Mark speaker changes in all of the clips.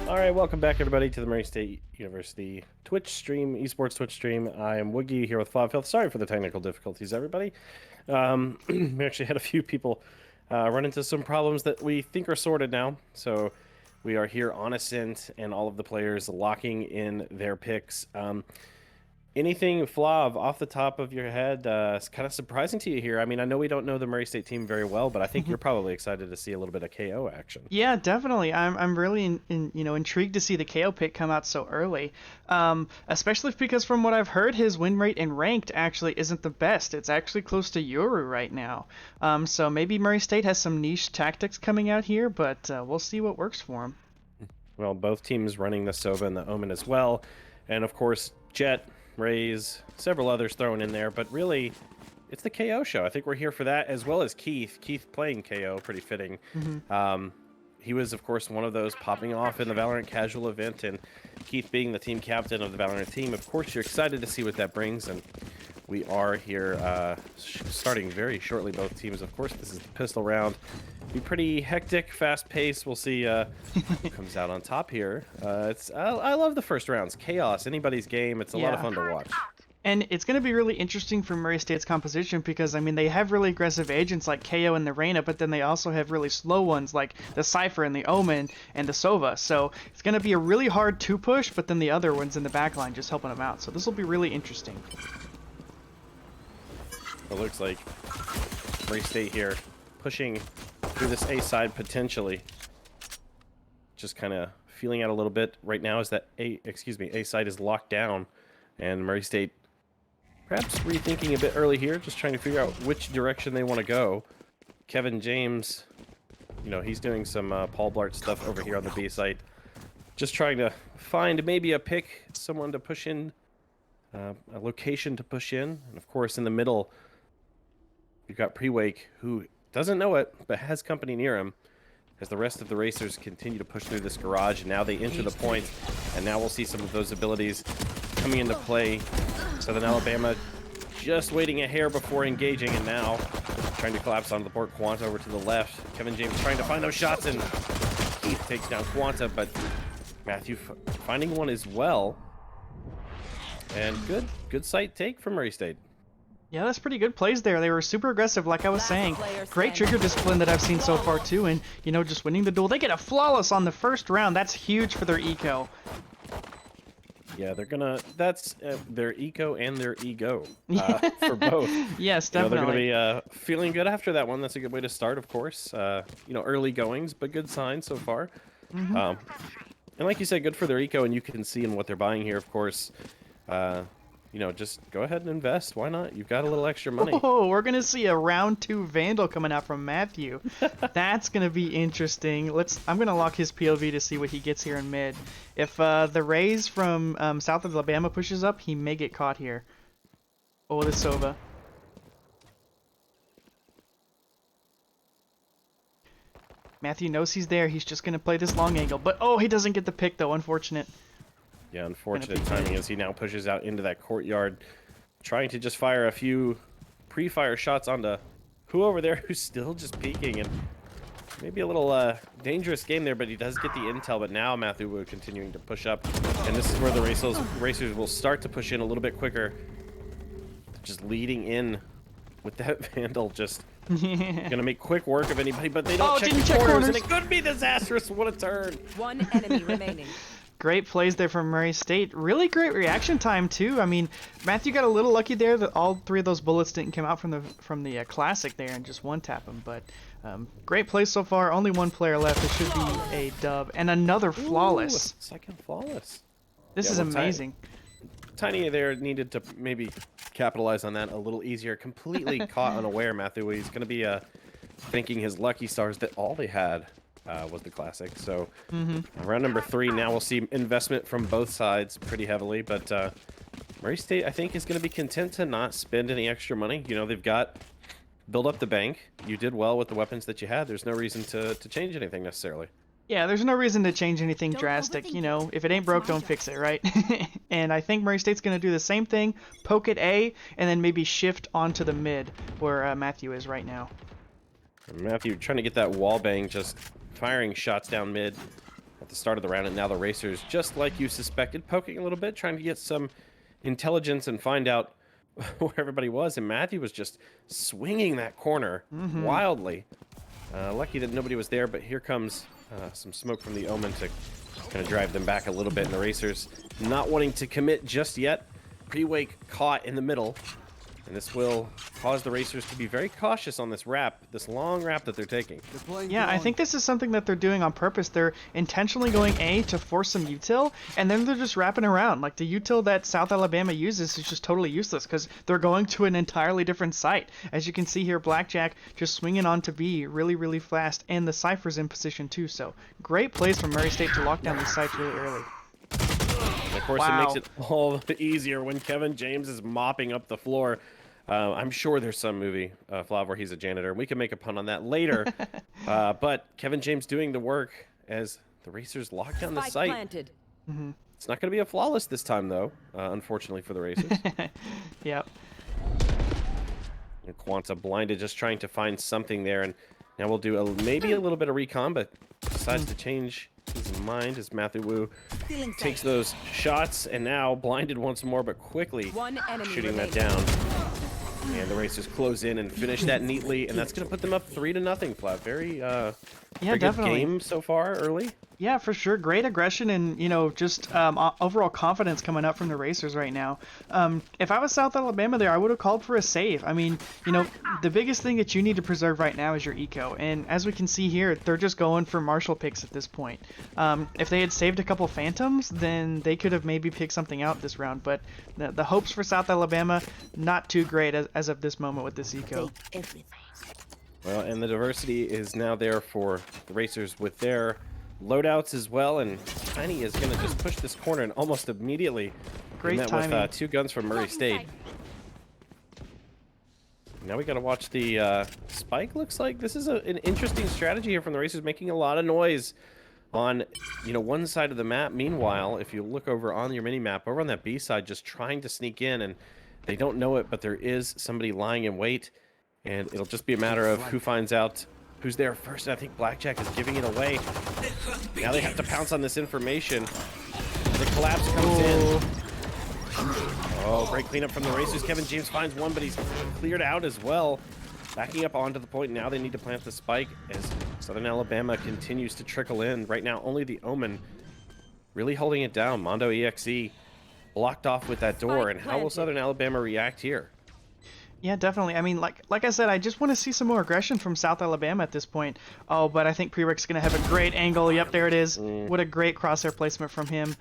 Speaker 1: All right, welcome back, everybody, to the Murray State University Twitch stream, esports Twitch stream. I am Woogie here with Flopfilth. Sorry for the technical difficulties, everybody. We actually had a few people run into some problems that we think are sorted now. So we are here on Ascent, and all of the players locking in their picks. Anything, Flav, off the top of your head, is kind of surprising to you here? I mean, I know we don't know the Murray State team very well, but I think you're probably excited to see a little bit of KO action.
Speaker 2: Yeah, definitely. I'm really intrigued to see the KO pick come out so early. Especially because from what I've heard, his win rate in ranked actually isn't the best. It's actually close to Yoru right now. So maybe Murray State has some niche tactics coming out here, but we'll see what works for him.
Speaker 1: Well, both teams running the Sova and the Omen as well, and of course Jet, Raze, several others thrown in there, but really it's the KO show. I think we're here for that, as well as Keith. Keith playing KO, pretty fitting. He was, of course, one of those popping off in the Valorant casual event, and Keith being the team captain of the Valorant team, of course you're excited to see what that brings, and we are here starting very shortly, both teams. Of course, this is the pistol round. Be pretty hectic, fast-paced. We'll see who comes out on top here. I love the first rounds. Chaos, anybody's game. It's a lot of fun to watch.
Speaker 2: And it's going to be really interesting for Murray State's composition because, I mean, they have really aggressive agents like KO and the Reyna, but then they also have really slow ones like the Cypher and the Omen and the Sova. So it's going to be a really hard two-push, but then the other ones in the backline just helping them out. So this will be really interesting.
Speaker 1: It looks like Murray State here pushing through this A side potentially. Just kind of feeling out a little bit right now is that A side is locked down, and Murray State perhaps rethinking a bit early here, just trying to figure out which direction they want to go. Kevin James, you know, he's doing some Paul Blart stuff over here on the B site, just trying to find maybe a pick, someone to push in, a location to push in, and of course in the middle you've got Pre-Wake, who doesn't know it, but has company near him, as the rest of the racers continue to push through this garage, and now they enter the point, and now we'll see some of those abilities coming into play. Southern Alabama just waiting a hair before engaging, and now trying to collapse onto the port. Quanta over to the left. Kevin James trying to find those shots, and Keith takes down Quanta, but Matthew finding one as well. And good sight take from Murray State.
Speaker 2: Yeah, that's pretty good plays there. They were super aggressive, like I was saying. Great trigger discipline that I've seen so far, too. And, you know, just winning the duel. They get a flawless on the first round. That's huge for their eco.
Speaker 1: Yeah, they're gonna. That's their eco and their ego for both.
Speaker 2: Yes,
Speaker 1: You know,
Speaker 2: definitely.
Speaker 1: they're gonna be feeling good after that one. That's a good way to start, of course. You know, early goings, but good signs so far. And like you said, good for their eco, and you can see in what they're buying here, of course. You know, just go ahead and invest. Why not? You've got a little extra money.
Speaker 2: Oh, we're gonna see a round 2 Vandal coming out from Matthew. That's gonna be interesting. I'm gonna lock his POV to see what he gets here in mid. If the Raze from South of Alabama pushes up, he may get caught here. Oh, the Sova. Matthew knows he's there. He's just gonna play this long angle, but oh, he doesn't get the pick though. Unfortunate.
Speaker 1: Yeah, unfortunate timing as he now pushes out into that courtyard, trying to just fire a few pre-fire shots onto who over there who's still just peeking, and maybe a little dangerous game there, but he does get the intel. But now Matthew Wu continuing to push up, and this is where the racers will start to push in a little bit quicker. Just leading in with that Vandal, just gonna make quick work of anybody, but they don't check the corners, and it could be disastrous. What a turn!
Speaker 3: One enemy remaining.
Speaker 2: Great plays there from Murray State. Really great reaction time too. I mean, Matthew got a little lucky there that all 3 of those bullets didn't come out from the classic there and just one tap him. But great plays so far. Only 1 player left. It should be a dub and another flawless.
Speaker 1: Ooh, second flawless.
Speaker 2: This is amazing.
Speaker 1: Tiny there needed to maybe capitalize on that a little easier. Completely caught unaware, Matthew. He's going to be thinking his lucky stars that all they had was the classic. So round number 3, now we'll see investment from both sides pretty heavily, but Murray State, I think, is going to be content to not spend any extra money. You know, they've got build up the bank. You did well with the weapons that you had. There's no reason to change anything necessarily.
Speaker 2: Yeah, there's no reason to change anything drastic. You know, if it ain't broke, don't fix it, right? And I think Murray State's going to do the same thing, poke at A, and then maybe shift onto the mid where Matthew is right now.
Speaker 1: Matthew trying to get that wall bang, just firing shots down mid. at the start of the round, and now the Racers, just like you suspected, poking a little bit, trying to get some intelligence and find out where everybody was. And Matthew was just swinging that corner wildly. Lucky that nobody was there, but here comes some smoke from the Omen to kind of drive them back a little bit. And the Racers not wanting to commit just yet. Pre-wake caught in the middle. And this will cause the Racers to be very cautious on this wrap, this long wrap that they're taking.
Speaker 2: Yeah, I think this is something that they're doing on purpose. They're intentionally going A to force some util, and then they're just wrapping around. Like, the util that South Alabama uses is just totally useless because they're going to an entirely different site. As you can see here, Blackjack just swinging on to B really, really fast, and the Cypher's in position too. So, great plays from Murray State to lock down these sites really early.
Speaker 1: And of course,
Speaker 2: Wow.
Speaker 1: it makes it all the easier when Kevin James is mopping up the floor. I'm sure there's some movie, Flav, where he's a janitor. We can make a pun on that later. But Kevin James doing the work as the Racers lock down the
Speaker 3: Spike
Speaker 1: site.
Speaker 3: planted.
Speaker 1: It's not going to be a flawless this time, though, unfortunately for the Racers.
Speaker 2: Yep.
Speaker 1: And Quanta blinded, just trying to find something there. And now we'll do maybe a little bit of recon, but decides to change his mind as Matthew Wu
Speaker 3: Feeling
Speaker 1: takes
Speaker 3: safe.
Speaker 1: those shots. And now blinded once more, but quickly
Speaker 3: One enemy
Speaker 1: shooting that
Speaker 3: remaining.
Speaker 1: down. And the Racers close in and finish that neatly, and that's going to put them up 3-0, Flav. Very, very good
Speaker 2: definitely.
Speaker 1: game so far early.
Speaker 2: Yeah, for sure. Great aggression and, you know, just overall confidence coming up from the Racers right now. If I was South Alabama there, I would have called for a save. I mean, you know, the biggest thing that you need to preserve right now is your eco. And as we can see here, they're just going for Marshall picks at this point. If they had saved a couple Phantoms, then they could have maybe picked something out this round. But the hopes for South Alabama, not too great as of this moment with this eco.
Speaker 3: Take everything.
Speaker 1: Well, and the diversity is now there for the Racers with their loadouts as well, and Tiny is going to just push this corner and almost immediately
Speaker 2: Great
Speaker 1: met
Speaker 2: timing.
Speaker 1: with 2 guns from Murray State. Now we got to watch the spike. Looks like this is an interesting strategy here from the Racers, making a lot of noise on, you know, one side of the map. Meanwhile, if you look over on your mini map, over on that B side, just trying to sneak in, and they don't know it, but there is somebody lying in wait, and it'll just be a matter of who finds out who's there first. And I think Blackjack is giving it away. Now they have to pounce on this information. The collapse comes in. Oh, great cleanup from the Racers. Kevin James finds one, but he's cleared out as well. Backing up onto the point. Now they need to plant the spike as Southern Alabama continues to trickle in. Right now, only the Omen really holding it down. Mondo EXE blocked off with that door.
Speaker 3: Spike
Speaker 1: And how will
Speaker 3: planted.
Speaker 1: Southern Alabama react here?
Speaker 2: Yeah, definitely. I mean, like I said, I just want to see some more aggression from South Alabama at this point. Oh, but I think Prerek's going to have a great angle. Yep, there it is. What a great crosshair placement from him.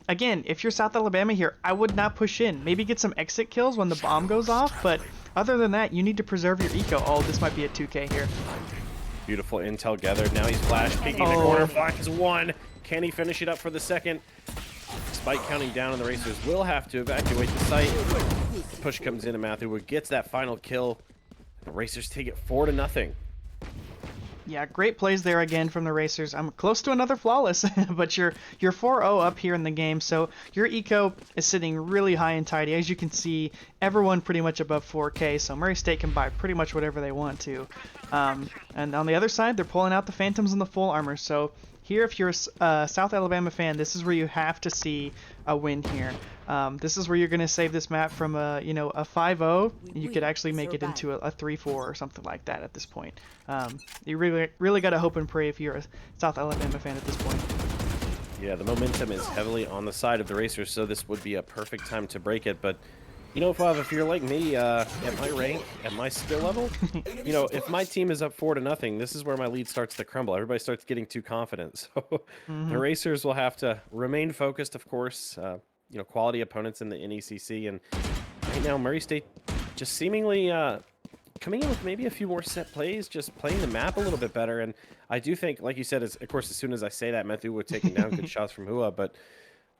Speaker 2: Again, if you're South Alabama here, I would not push in. Maybe get some exit kills when the bomb goes off, but other than that, you need to preserve your eco. Oh, this might be a 2K here.
Speaker 1: Beautiful intel gathered. Now he's flash peeking the
Speaker 2: Oh.
Speaker 1: corner. Black is 1. Can he finish it up for the second? Spike counting down, and the Racers will have to evacuate the site. The push comes in, and Matthew Wood gets that final kill. The Racers take it 4-0.
Speaker 2: Yeah, great plays there again from the Racers. I'm close to another flawless, but you're 4-0 up here in the game, so your eco is sitting really high and tidy. As you can see, everyone pretty much above 4K, so Murray State can buy pretty much whatever they want to. And on the other side, they're pulling out the Phantoms and the full armor, so here, if you're a South Alabama fan, this is where you have to see a win here. This is where you're going to save this map from a 5-0. You could actually make it into a 3-4 or something like that at this point. You really got to hope and pray if you're a South Alabama fan at this point.
Speaker 1: Yeah, the momentum is heavily on the side of the Racers, so this would be a perfect time to break it. But, you know, Flav, if you're like me, at my rank, at my skill level, you know, if my team is up 4-0, this is where my lead starts to crumble. Everybody starts getting too confident. So the Racers will have to remain focused, of course. You know, quality opponents in the NECC. And right now, Murray State just seemingly coming in with maybe a few more set plays, just playing the map a little bit better. And I do think, like you said, of course, as soon as I say that, Matthew Wood taking down good shots from Hua. But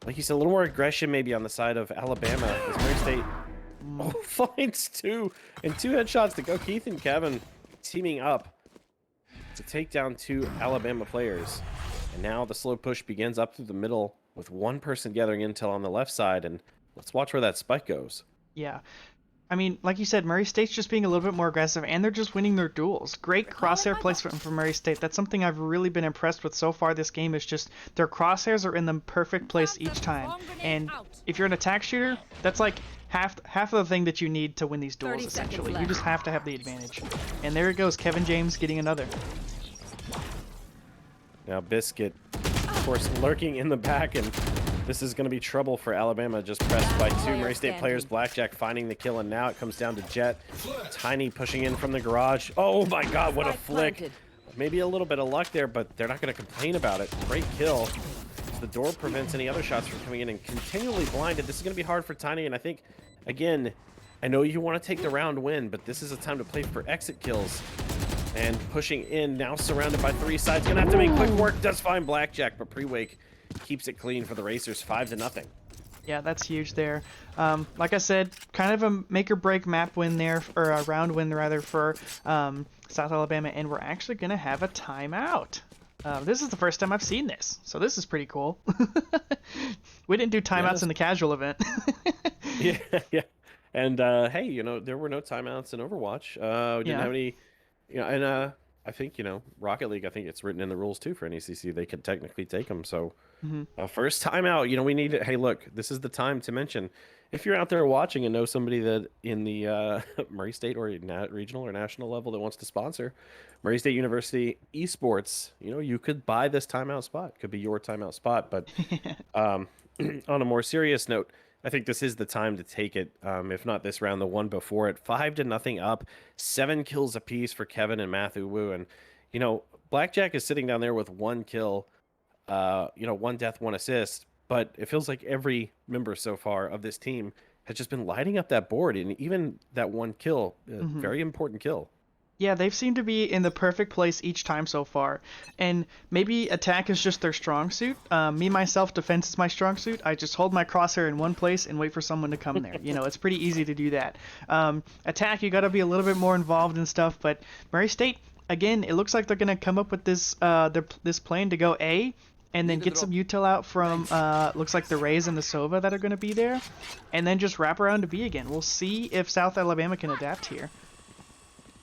Speaker 1: like you said, a little more aggression maybe on the side of Alabama as Murray State finds 2 headshots to go. Keith and Kevin teaming up to take down 2 Alabama players. And now the slow push begins up through the middle with one person gathering intel on the left side. And let's watch where that spike goes.
Speaker 2: Yeah. I mean, like you said, Murray State's just being a little bit more aggressive, and they're just winning their duels. Great crosshair placement from Murray State. That's something I've really been impressed with so far this game, is just their crosshairs are in the perfect place each time. And if you're an attack shooter, that's like half of the thing that you need to win these duels, essentially. You just have to have the advantage. And there it goes, Kevin James getting another.
Speaker 1: Now Biscuit, of course, lurking in the back, and this is going to be trouble for Alabama. Just pressed by two Murray State players. Blackjack finding the kill, and now it comes down to Jet. Tiny pushing in from the garage. Oh my God, what a flick. Maybe a little bit of luck there, but they're not going to complain about it. Great kill. The door prevents any other shots from coming in, and continually blinded. This is going to be hard for Tiny, and I think, again, I know you want to take the round win, but this is a time to play for exit kills. And pushing in, now surrounded by three sides. Gonna have to make quick work. Does find Blackjack, but Pre-Wake keeps it clean for the Racers, 5-0.
Speaker 2: Yeah, that's huge there. Like I said, kind of a make or break map win there, or a round win rather, for South Alabama, and we're actually gonna have a timeout. This is the first time I've seen this, so this is pretty cool. We didn't do timeouts in the casual event.
Speaker 1: Yeah. And hey, you know, there were no timeouts in Overwatch. We didn't have any. You know, and I think, you know, Rocket League, I think it's written in the rules too for NECC. They could technically take them. So first time out, you know, we need it. Hey, look, this is the time to mention, if you're out there watching and know somebody that in the Murray State or regional or national level that wants to sponsor Murray State University esports, you know, you could buy this timeout spot. Could be your timeout spot. But on a more serious note, I think this is the time to take it. If not this round, the one before it. 5-0 up, 7 kills apiece for Kevin and Matthew Wu. And, you know, Blackjack is sitting down there with 1 kill, you know, 1 death, 1 assist. But it feels like every member so far of this team has just been lighting up that board. And even that 1 kill, very important kill.
Speaker 2: Yeah, they've seemed to be in the perfect place each time so far. And maybe attack is just their strong suit. Me, myself, defense is my strong suit. I just hold my crosshair in one place and wait for someone to come there. You know, it's pretty easy to do that. Attack, you got to be a little bit more involved and stuff. But Murray State, again, it looks like they're going to come up with this this plan to go A, and then get some util out from, looks like the Rays and the Sova that are going to be there, and then just wrap around to B again. We'll see if South Alabama can adapt here.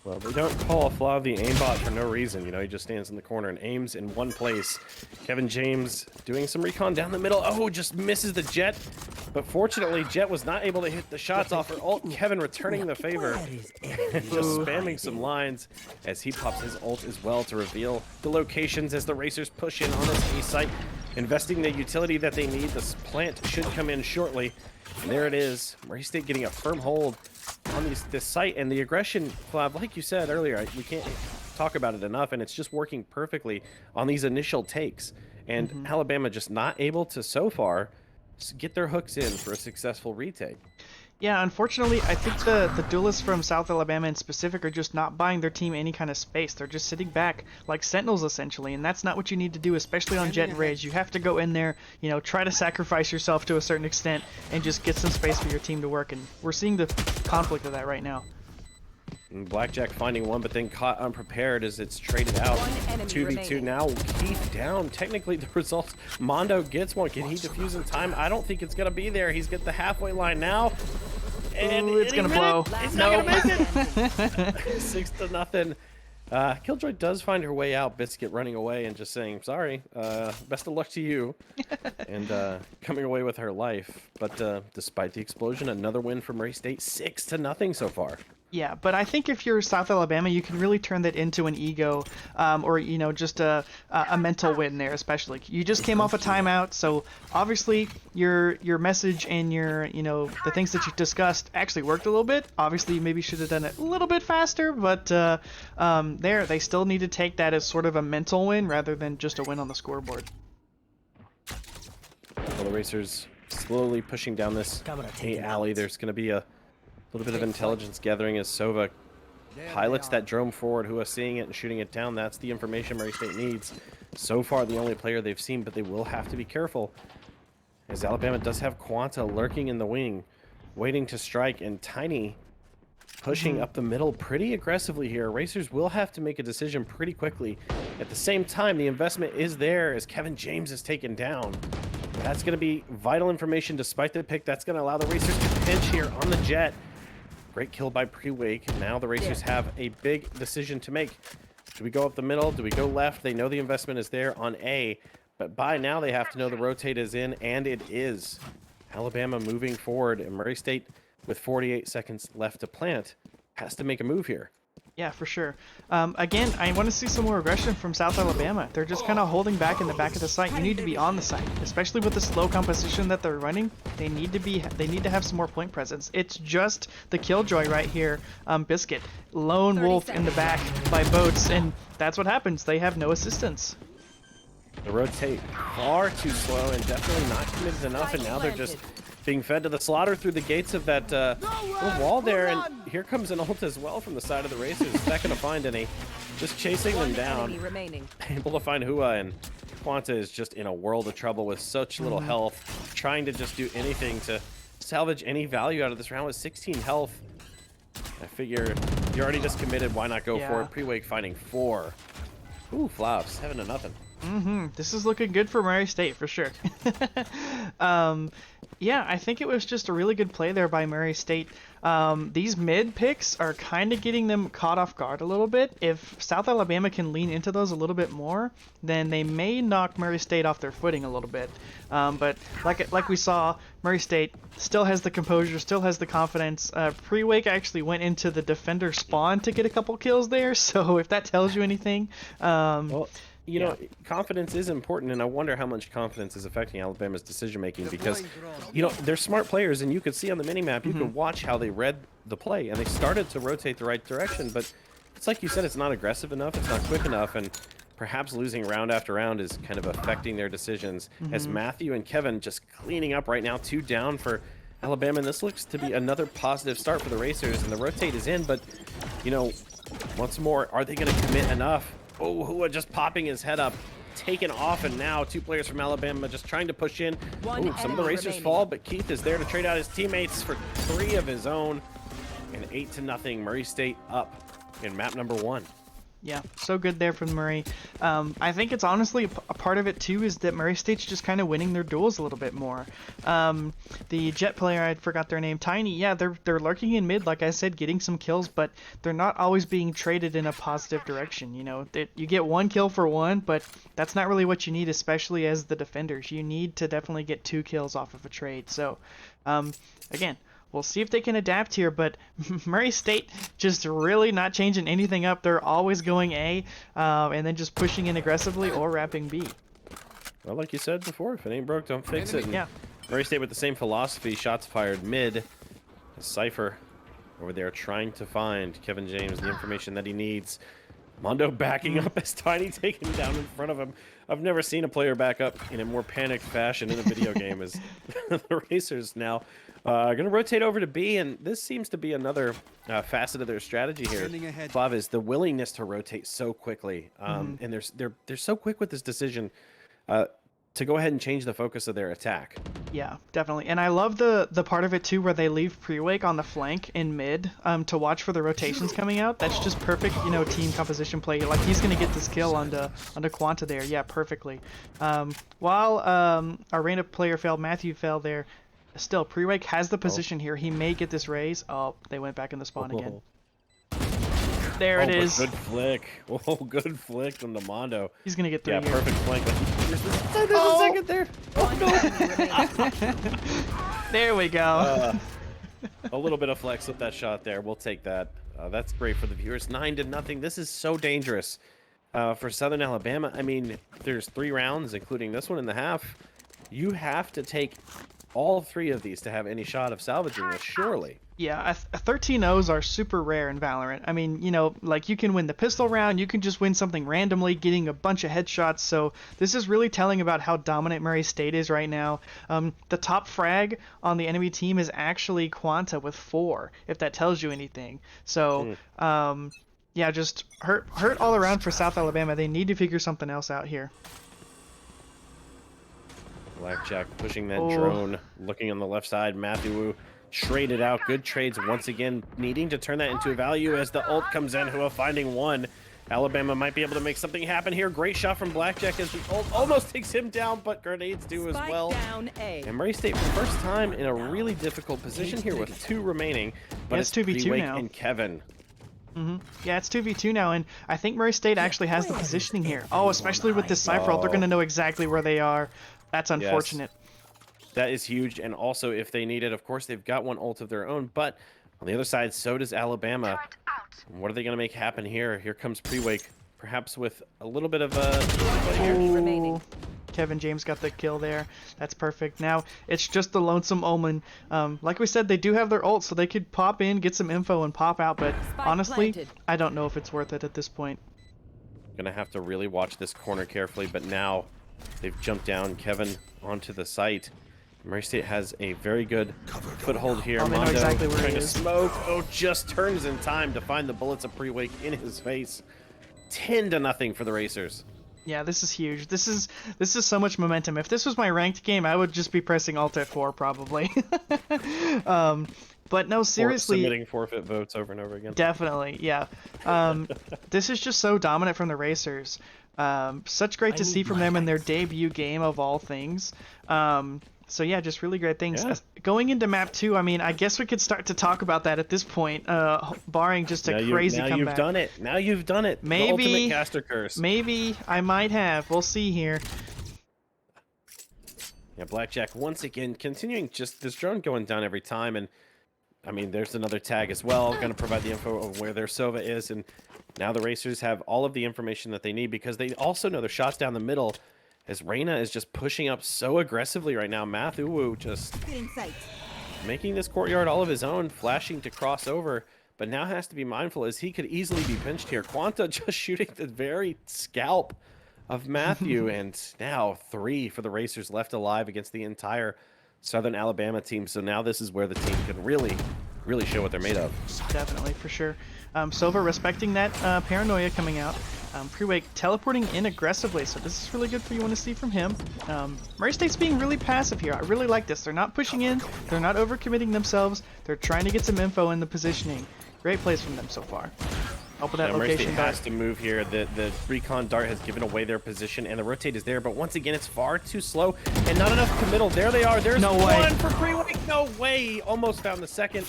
Speaker 1: Well, they don't call a flaw the aimbot for no reason. You know, he just stands in the corner and aims in one place. Kevin James doing some recon down the middle. Oh, just misses the Jet. But fortunately, Jet was not able to hit the shots off her ult. Kevin returning the favor and just spamming some lines as he pops his ult as well to reveal the locations as the Racers push in on this A site, investing the utility that they need. This plant should come in shortly. And there it is. Murray State getting a firm hold on this site, and the aggression, Flav, like you said earlier, we can't talk about it enough, and it's just working perfectly on these initial takes. And Alabama just not able to, so far, get their hooks in for a successful retake.
Speaker 2: Yeah, unfortunately, I think the duelists from South Alabama in specific are just not buying their team any kind of space. They're just sitting back like sentinels, essentially, and that's not what you need to do, especially on Jet and Rays. You have to go in there, you know, try to sacrifice yourself to a certain extent and just get some space for your team to work, and we're seeing the conflict of that right now.
Speaker 1: And Blackjack finding one, but then caught unprepared as it's traded out. 2v2 now. Keith down. Technically, the results. Mondo gets one. Can he defuse in time? I don't think it's going to be there. He's got the halfway line now. And
Speaker 2: it's going to blow.
Speaker 1: It's not going to make it. 6-0. Killjoy does find her way out. Biscuit running away and just saying, sorry, best of luck to you. And coming away with her life. But despite the explosion, another win for Murray State. 6-0 so far.
Speaker 2: Yeah, but I think if you're South Alabama, you can really turn that into an ego, or, you know, just a mental win there, especially. You just came off a timeout, so obviously your message and your, you know, the things that you discussed actually worked a little bit. Obviously, you maybe should have done it a little bit faster, but they still need to take that as sort of a mental win rather than just a win on the scoreboard.
Speaker 1: Well, the Racers slowly pushing down this A alley. There's going to be a little bit of intelligence gathering as Sova pilots that drone forward. Who is seeing it and shooting it down? That's the information Murray State needs. So far, the only player they've seen, but they will have to be careful, as Alabama does have Quanta lurking in the wing, waiting to strike, and Tiny pushing up the middle pretty aggressively here. Racers will have to make a decision pretty quickly. At the same time, the investment is there as Kevin James is taken down. That's going to be vital information despite the pick. That's going to allow the Racers to pinch here on the Jet. Great kill by Pre-Wake. Now the Racers have a big decision to make. Do we go up the middle? Do we go left? They know the investment is there on A, but by now they have to know the rotate is in, and it is. Alabama moving forward, and Murray State, with 48 seconds left to plant, has to make a move here.
Speaker 2: Yeah, for sure. Again, I want to see some more aggression from South Alabama. They're just kind of holding back in the back of the site. You need to be on the site, especially with the slow composition that they're running. They need to have some more point presence. It's just the Killjoy right here, Biscuit, lone wolf in the back by boats, and that's what happens. They have no assistance.
Speaker 1: The rotate far too slow and definitely not committed enough, and now they're just being fed to the slaughter through the gates of that little wall there, and here comes an ult as well from the side of the Racers. Not going to find any. Just chasing them down. Able to find Hua, and Quanta is just in a world of trouble with such little health, trying to just do anything to salvage any value out of this round with 16 health. I figure you're already just committed, why not go for it? Pre-Wake finding 4. Ooh, flops, 7-0.
Speaker 2: This is looking good for Murray State for sure. Yeah, I think it was just a really good play there by Murray State. These mid picks are kind of getting them caught off guard a little bit. If South Alabama can lean into those a little bit more, then they may knock Murray State off their footing a little bit. But like we saw, Murray State still has the composure, still has the confidence. Pre-Wake actually went into the defender spawn to get a couple kills there, so if that tells you anything.
Speaker 1: Well, you know, confidence is important, and I wonder how much confidence is affecting Alabama's decision-making because, you know, they're smart players, and you could see on the minimap, you could watch how they read the play, and they started to rotate the right direction, but it's like you said, it's not aggressive enough, it's not quick enough, and perhaps losing round after round is kind of affecting their decisions, as Matthew and Kevin just cleaning up right now, 2 down for Alabama, and this looks to be another positive start for the Racers, and the rotate is in, but, you know, once more, are they going to commit enough? Oh, Hua just popping his head up, taken off, and now 2 players from Alabama just trying to push in. Ooh, some of the Racers fall, but Keith is there to trade out his teammates for 3 of his own. And 8-0, Murray State up in map number 1.
Speaker 2: Yeah, so good there from Murray. I think it's honestly a part of it too is that Murray State's just kind of winning their duels a little bit more. The Jet player, I forgot their name, Tiny. Yeah, they're lurking in mid, like I said, getting some kills, but they're not always being traded in a positive direction. You know, you get 1 kill for 1, but that's not really what you need, especially as the defenders. You need to definitely get 2 kills off of a trade. So, again. We'll see if they can adapt here, but Murray State just really not changing anything up. They're always going A, and then just pushing in aggressively or wrapping B.
Speaker 1: Well, like you said before, if it ain't broke, don't fix it. And
Speaker 2: yeah.
Speaker 1: Murray State with the same philosophy, shots fired mid. Cypher over there trying to find Kevin James the information that he needs. Mondo backing up as Tiny taken down in front of him. I've never seen a player back up in a more panicked fashion in a video game as the Racers now going to rotate over to B, and this seems to be another facet of their strategy here. Flav is the willingness to rotate so quickly, and they're so quick with this decision to go ahead and change the focus of their attack.
Speaker 2: Yeah, definitely. And I love the part of it too where they leave Pre-Wake on the flank in mid to watch for the rotations coming out. That's just perfect, you know, team composition play. Like he's going to get this kill onto Quanta there. Yeah, perfectly. While our random player failed, Matthew fell there. Still, Pre-Wake has the position here. He may get this raise. Oh, they went back in the spawn again. There it is.
Speaker 1: Good flick. Oh, good flick from the Mondo.
Speaker 2: He's going to get 3
Speaker 1: Yeah,
Speaker 2: here.
Speaker 1: perfect flank. There's a second there. Oh, no.
Speaker 2: There we go.
Speaker 1: A little bit of flex with that shot there. We'll take that. That's great for the viewers. 9-0. This is so dangerous for Southern Alabama. I mean, there's 3 rounds, including this one in the half. You have to take all 3 of these to have any shot of salvaging this, surely.
Speaker 2: Yeah, 13-0s are super rare in Valorant. I mean, you know, like you can win the pistol round, you can just win something randomly, getting a bunch of headshots. So this is really telling about how dominant Murray State is right now. The top frag on the enemy team is actually Quanta with 4, if that tells you anything. So, yeah, just hurt all around for South Alabama. They need to figure something else out here.
Speaker 1: Blackjack pushing that drone, looking on the left side. Matthew Wu traded out. Good trades once again, needing to turn that into a value as the ult comes in. Hua finding 1. Alabama might be able to make something happen here. Great shot from Blackjack as the ult almost takes him down, but grenades do as
Speaker 3: Spike
Speaker 1: well.
Speaker 3: down A.
Speaker 1: And Murray State, first time in a really difficult position here with 2 remaining, but
Speaker 2: Yeah,
Speaker 1: it's
Speaker 2: it's 2v2
Speaker 1: Pre-Wake
Speaker 2: now.
Speaker 1: and Kevin.
Speaker 2: Yeah, it's 2v2 now, and I think Murray State actually has the positioning here. Oh, especially with this Cypher ult, they're going to know exactly where they are. That's unfortunate.
Speaker 1: That is huge, and also if they need it, of course, they've got one ult of their own, but on the other side, so does Alabama. And what are they going to make happen here? Here comes Pre-Wake, perhaps with a little bit of a...
Speaker 3: remaining.
Speaker 2: Ooh, Kevin James got the kill there. That's perfect. Now, it's just the Lonesome Omen. Like we said, they do have their ult, so they could pop in, get some info, and pop out, but
Speaker 3: Spike
Speaker 2: honestly,
Speaker 3: planted.
Speaker 2: I don't know if it's worth it at this point.
Speaker 1: Gonna have to really watch this corner carefully, but now they've jumped down Kevin onto the site. Murray State has a very good foothold here.
Speaker 2: Oh, they know
Speaker 1: Mondo
Speaker 2: exactly where
Speaker 1: trying
Speaker 2: he
Speaker 1: to
Speaker 2: is.
Speaker 1: smoke. Oh, just turns in time to find the bullets of Pre-Wake in his face. 10-0 for the Racers.
Speaker 2: Yeah, this is huge. This is so much momentum. If this was my ranked game, I would just be pressing Alt F4 probably. But no, seriously,
Speaker 1: Submitting forfeit votes over and over again.
Speaker 2: definitely, yeah. This is just so dominant from the Racers. Such great to see from them in their debut game of all things. So yeah, just really great things.
Speaker 1: Yeah.
Speaker 2: Going into map 2, I mean, I guess we could start to talk about that at this point, barring just a crazy
Speaker 1: now
Speaker 2: comeback.
Speaker 1: you've done it. Now you've done it.
Speaker 2: Maybe-
Speaker 1: The ultimate caster curse.
Speaker 2: Maybe I might have. We'll see here.
Speaker 1: Yeah, Blackjack once again continuing just this drone going down every time, and I mean there's another tag as well, going to provide the info of where their Sova is, and now the Racers have all of the information that they need because they also know their shots down the middle, as Reyna is just pushing up so aggressively right now. Mathuwu just making this courtyard all of his own, flashing to cross over, but now has to be mindful as he could easily be pinched here. Quanta just shooting the very scalp of Matthew, and now 3 for the Racers left alive against the entire Southern Alabama team. So now this is where the team can really show what they're made of.
Speaker 2: Definitely, for sure. Sova respecting that paranoia coming out. Pre-Wake teleporting in aggressively, so this is really good for you want to see from him. Murray State's being really passive here. I really like this. They're not pushing in. They're not overcommitting themselves. They're trying to get some info in the positioning. Great plays from them so far. Help with that
Speaker 1: Yeah, Murray State
Speaker 2: location dart.
Speaker 1: has to move here. The recon dart has given away their position, and the rotate is there, but once again, it's far too slow and not enough committal. There they are. There's
Speaker 2: No way.
Speaker 1: one for Pre-Wake. No way. He almost found the second.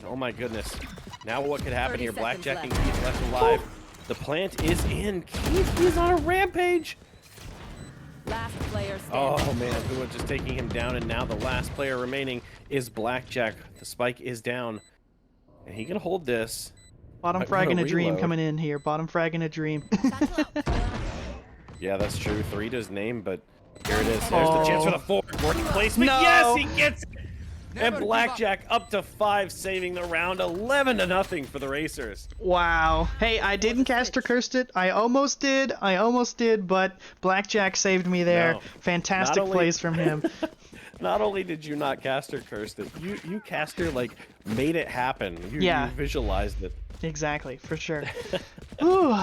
Speaker 1: Oh my goodness. Now what could happen
Speaker 3: 30
Speaker 1: here?
Speaker 3: seconds
Speaker 1: Blackjack and
Speaker 3: left.
Speaker 1: Keith left alive. The plant is in. Keith is on a rampage.
Speaker 3: Last player standing.
Speaker 1: Oh man, Hua just taking him down, and now the last player remaining is Blackjack. The spike is down, and he can hold this.
Speaker 2: Bottom
Speaker 1: Might
Speaker 2: frag
Speaker 1: wanna
Speaker 2: in a dream
Speaker 1: reload.
Speaker 2: coming in here. Bottom frag in a dream.
Speaker 1: Yeah, that's true. 3 to his name, but here it is. There's the chance for the 4. Working placement.
Speaker 2: No.
Speaker 1: Yes, he gets it. And Blackjack up to 5, saving the round. 11-0 for the Racers.
Speaker 2: Wow. Hey, I didn't caster cursed it. I almost did, but Blackjack saved me there.
Speaker 1: No.
Speaker 2: Fantastic
Speaker 1: Not only-
Speaker 2: plays from him.
Speaker 1: Not only did you not caster cursed it, you caster like made it happen. You visualized it.
Speaker 2: Exactly, for sure. Ooh.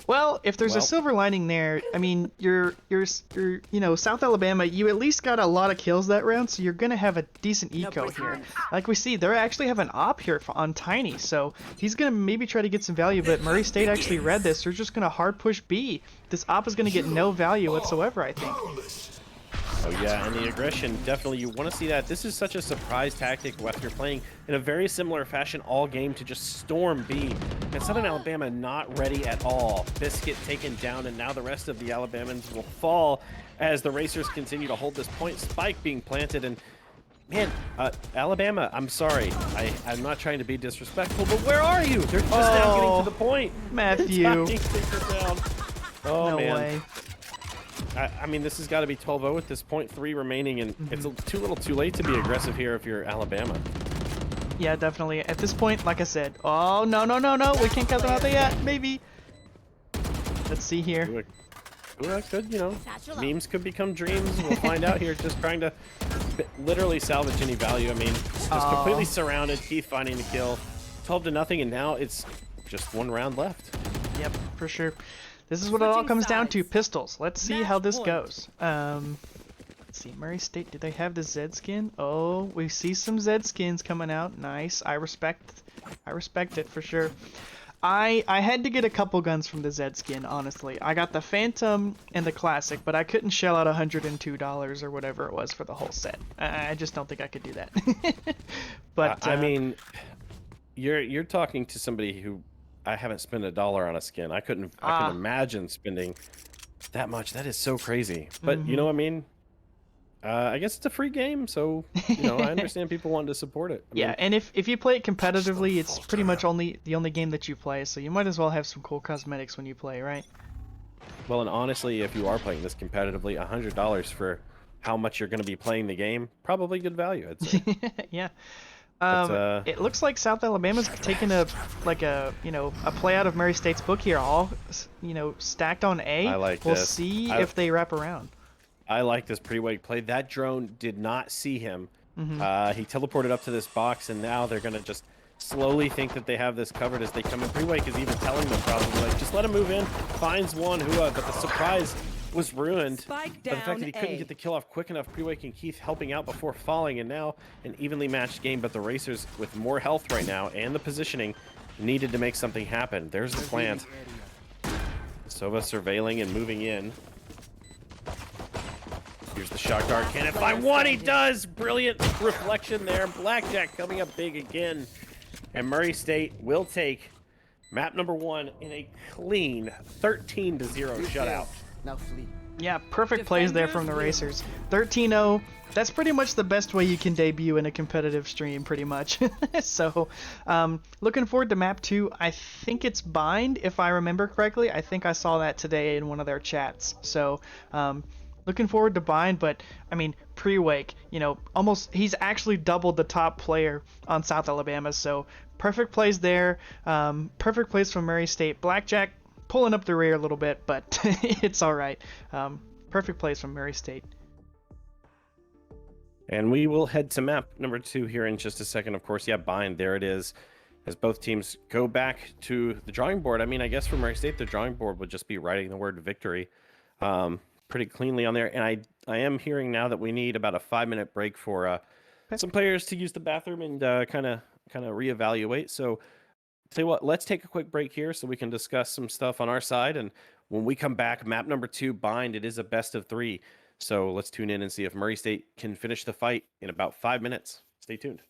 Speaker 2: Well, if there's a
Speaker 1: Well-
Speaker 2: silver lining there, I mean, you're South Alabama, you at least got a lot of kills that round, so you're gonna have a decent eco here. Like we see, they actually have an op here on Tiny, so he's gonna maybe try to get some value, but Murray State actually read this. They're just gonna hard push B. This op is gonna get no value whatsoever, I think.
Speaker 1: Oh yeah, and the aggression, definitely you want to see that. This is such a surprise tactic if you're playing in a very similar fashion all game to just storm B. And Southern Alabama not ready at all. Biscuit taken down, and now the rest of the Alabamans will fall as the Racers continue to hold this point. Spike being planted, and man, Alabama, I'm sorry. I'm not trying to be disrespectful, but where are you? They're just now getting to the point.
Speaker 2: Matthew.
Speaker 1: Timing ticker down. Oh
Speaker 2: No
Speaker 1: man.
Speaker 2: way.
Speaker 1: I mean, this has got to be 12-0 with this .3 remaining, and it's too little too late to be aggressive here if you're Alabama.
Speaker 2: Yeah, definitely. At this point, like I said, oh, no, we can't cut them out there yet, maybe. Let's see here.
Speaker 1: Ooh, that could, memes could become dreams. We'll find out here. Just trying to literally salvage any value. I mean, just completely surrounded. Keith finding the kill. 12-0, and now it's just 1 round left.
Speaker 2: Yep, for sure. This is what it all comes down to, pistols. Let's see how this goes. Let's see, Murray State, do they have the Zed skin? Oh, we see some Zed skins coming out. Nice. I respect it for sure. I had to get a couple guns from the Zed skin, honestly. I got the Phantom and the Classic, but I couldn't shell out $102 or whatever it was for the whole set. I just don't think I could do that. But
Speaker 1: I mean, you're talking to somebody who I haven't spent $1 on a skin. I couldn't imagine spending that much. That is so crazy. But you know what I mean? I guess it's a free game, so I understand people wanting to support it. I
Speaker 2: yeah,
Speaker 1: mean,
Speaker 2: and if you play it competitively, it's pretty much the only game that you play, so you might as well have some cool cosmetics when you play, right?
Speaker 1: well, and honestly, if you are playing this competitively, $100 for how much you're going to be playing the game, probably good value, I'd say.
Speaker 2: Yeah.
Speaker 1: But,
Speaker 2: It looks like South Alabama's taking a play out of Murray State's book here, all stacked on A.
Speaker 1: I like
Speaker 2: We'll
Speaker 1: this.
Speaker 2: see if they wrap around.
Speaker 1: I like this pre-wake play. That drone did not see him.
Speaker 2: Mm-hmm.
Speaker 1: He teleported up to this box, and now they're going to just slowly think that they have this covered as they come in. Pre-wake is even telling them probably, like, just let him move in. Finds one, but the surprise was ruined by the fact that he couldn't get the kill off quick enough. Pre-wake and Keith helping out before falling, and now an evenly matched game, but the Racers with more health right now and the positioning needed to make something happen. There's the plant. Sova surveilling and moving in. Here's the shock dart. Can it find one? He does! Brilliant reflection there. Blackjack coming up big again. And Murray State will take map number 1 in a clean 13-0 shutout.
Speaker 4: Now flee.
Speaker 2: Yeah, perfect plays there from the Racers. 13-0. That's pretty much the best way you can debut in a competitive stream, pretty much. So, looking forward to map 2. I think it's Bind, if I remember correctly. I think I saw that today in one of their chats. So, looking forward to Bind, but I mean, pre-wake, he's actually doubled the top player on South Alabama, so perfect plays there. Perfect plays from Murray State. Blackjack pulling up the rear a little bit, but it's all right. Perfect plays from Murray State.
Speaker 1: And we will head to map number 2 here in just a second. Of course, yeah, Bind, there it is. As both teams go back to the drawing board. I mean, I guess for Murray State, the drawing board would just be writing the word victory. Pretty cleanly on there, and I am hearing now that we need about a 5-minute break for some players to use the bathroom and kind of reevaluate. So tell you what, let's take a quick break here so we can discuss some stuff on our side, and when we come back, map number 2, Bind, it is a best of 3. So let's tune in and see if Murray State can finish the fight in about 5 minutes. Stay tuned.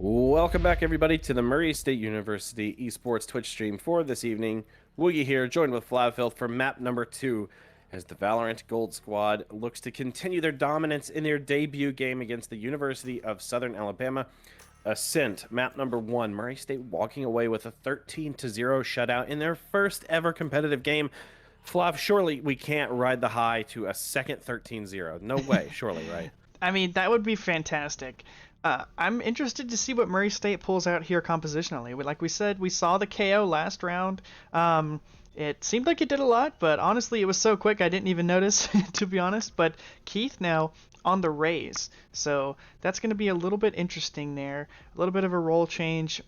Speaker 1: Welcome back, everybody, to the Murray State University Esports Twitch stream for this evening. Woogie here, joined with Flavfilth for map number 2, as the Valorant Gold Squad looks to continue their dominance in their debut game against the University of Southern Alabama. Ascent, map number 1, Murray State walking away with a 13-0 shutout in their first ever competitive game. Flav, surely we can't ride the high to a second 13-0. No way, surely, right?
Speaker 2: I mean, that would be fantastic. I'm interested to see what Murray State pulls out here compositionally. Like we said, we saw the KO last round. It seemed like it did a lot, but honestly, it was so quick I didn't even notice, to be honest. But Keith now on the Raze, so that's going to be a little bit interesting there. A little bit of a role change.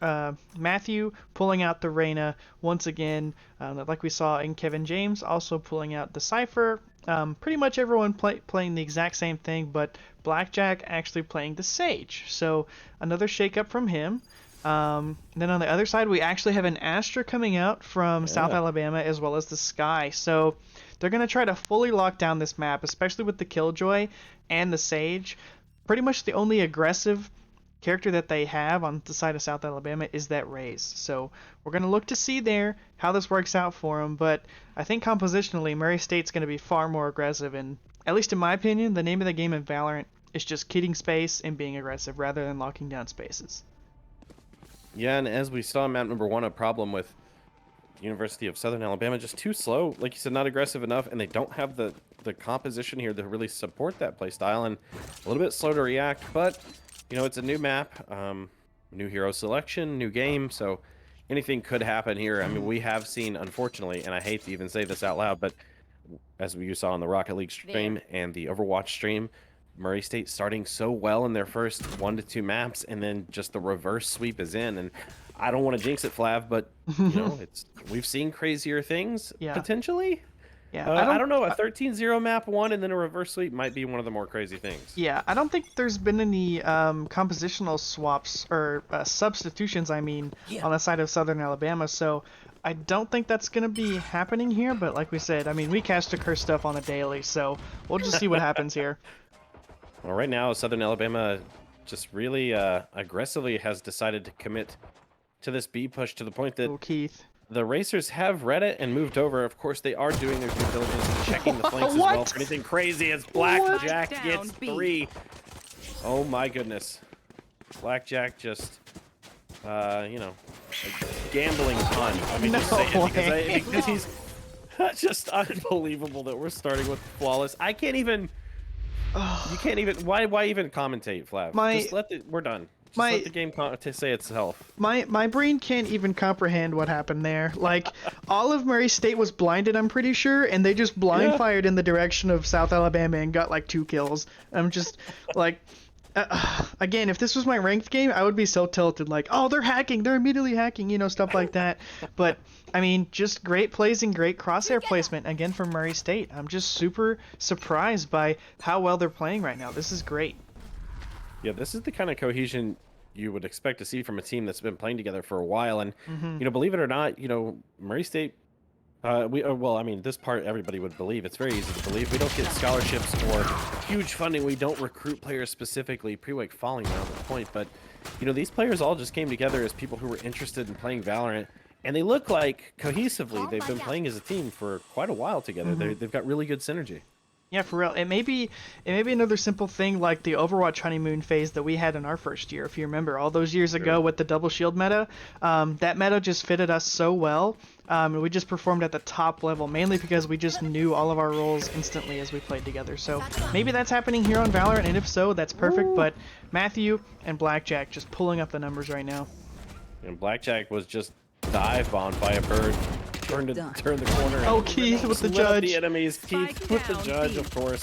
Speaker 2: Matthew pulling out the Reyna once again, like we saw in Kevin James, also pulling out the Cypher. Pretty much everyone playing the exact same thing, but Blackjack actually playing the Sage. So another shakeup from him. Then on the other side, we actually have an Astra coming out from South Alabama, as well as the Sky. So they're going to try to fully lock down this map, especially with the Killjoy and the Sage. Pretty much the only aggressive character that they have on the side of South Alabama is that Raze. So we're going to look to see there how this works out for them. But I think compositionally, Murray State's going to be far more aggressive. And at least in my opinion, the name of the game in Valorant is just killing space and being aggressive rather than locking down spaces.
Speaker 1: Yeah, and as we saw in map number 1, a problem with University of Southern Alabama, just too slow. Like you said, not aggressive enough, and they don't have the composition here to really support that play style, and a little bit slow to react. But you know, it's a new map, new hero selection, new game, so anything could happen here. I mean, we have seen, unfortunately, and I hate to even say this out loud, but as you saw on the Rocket League stream and the Overwatch stream, Murray State starting so well in their first 1 to 2 maps, and then just the reverse sweep is in. And I don't want to jinx it, Flav, but you know, we've seen crazier things potentially.
Speaker 2: Yeah,
Speaker 1: I don't know. A 13-0 map 1 and then a reverse sweep might be one of the more crazy things.
Speaker 2: Yeah, I don't think there's been any compositional swaps or substitutions, I mean, on the side of Southern Alabama. So I don't think that's going to be happening here. But like we said, I mean, we catch the curse stuff on the daily, so we'll just see what happens here.
Speaker 1: Well, right now, Southern Alabama just really aggressively has decided to commit to this B push to the point that
Speaker 2: Keith.
Speaker 1: The Racers have read it and moved over. Of course, they are doing their due diligence and checking the flanks as well for anything crazy as Blackjack gets 3. Oh my goodness. Blackjack just, you know, a gambling pun. I mean, just say it because he's just unbelievable that we're starting with flawless. I can't even... You can't even. Why even commentate, Flav? Just let the. We're done. Just let the game to say itself.
Speaker 2: My brain can't even comprehend what happened there. Like, all of Murray State was blinded, I'm pretty sure, and they just blind fired in the direction of South Alabama and got like 2 kills. I'm just like, again, if this was my ranked game, I would be so tilted. Like, oh, they're hacking, they're immediately hacking, you know, stuff like that. But I mean, just great plays and great crosshair placement again from Murray State. I'm just super surprised by how well they're playing right now. This is great.
Speaker 1: Yeah, this is the kind of cohesion you would expect to see from a team that's been playing together for a while. And you know, believe it or not, you know, Murray State. Well, I mean, this part everybody would believe. It's very easy to believe. We don't get scholarships or huge funding. We don't recruit players specifically. Pre-wake falling around the point, but you know, these players all just came together as people who were interested in playing Valorant. And they look like, cohesively, they've been playing as a team for quite a while together. They've got really good synergy.
Speaker 2: Yeah, for real. It may be another simple thing like the Overwatch honeymoon phase that we had in our first year, if you remember, all those years ago with the double shield meta. That meta just fitted us so well, and we just performed at the top level, mainly because we just knew all of our roles instantly as we played together. So maybe that's happening here on Valorant, and if so, that's perfect. But Matthew and Blackjack just pulling up the numbers right now.
Speaker 1: And Blackjack was just dive bombed by a bird. Turn the corner.
Speaker 2: Oh, Keith with the judge.
Speaker 1: The enemies. Keith with the judge, of course.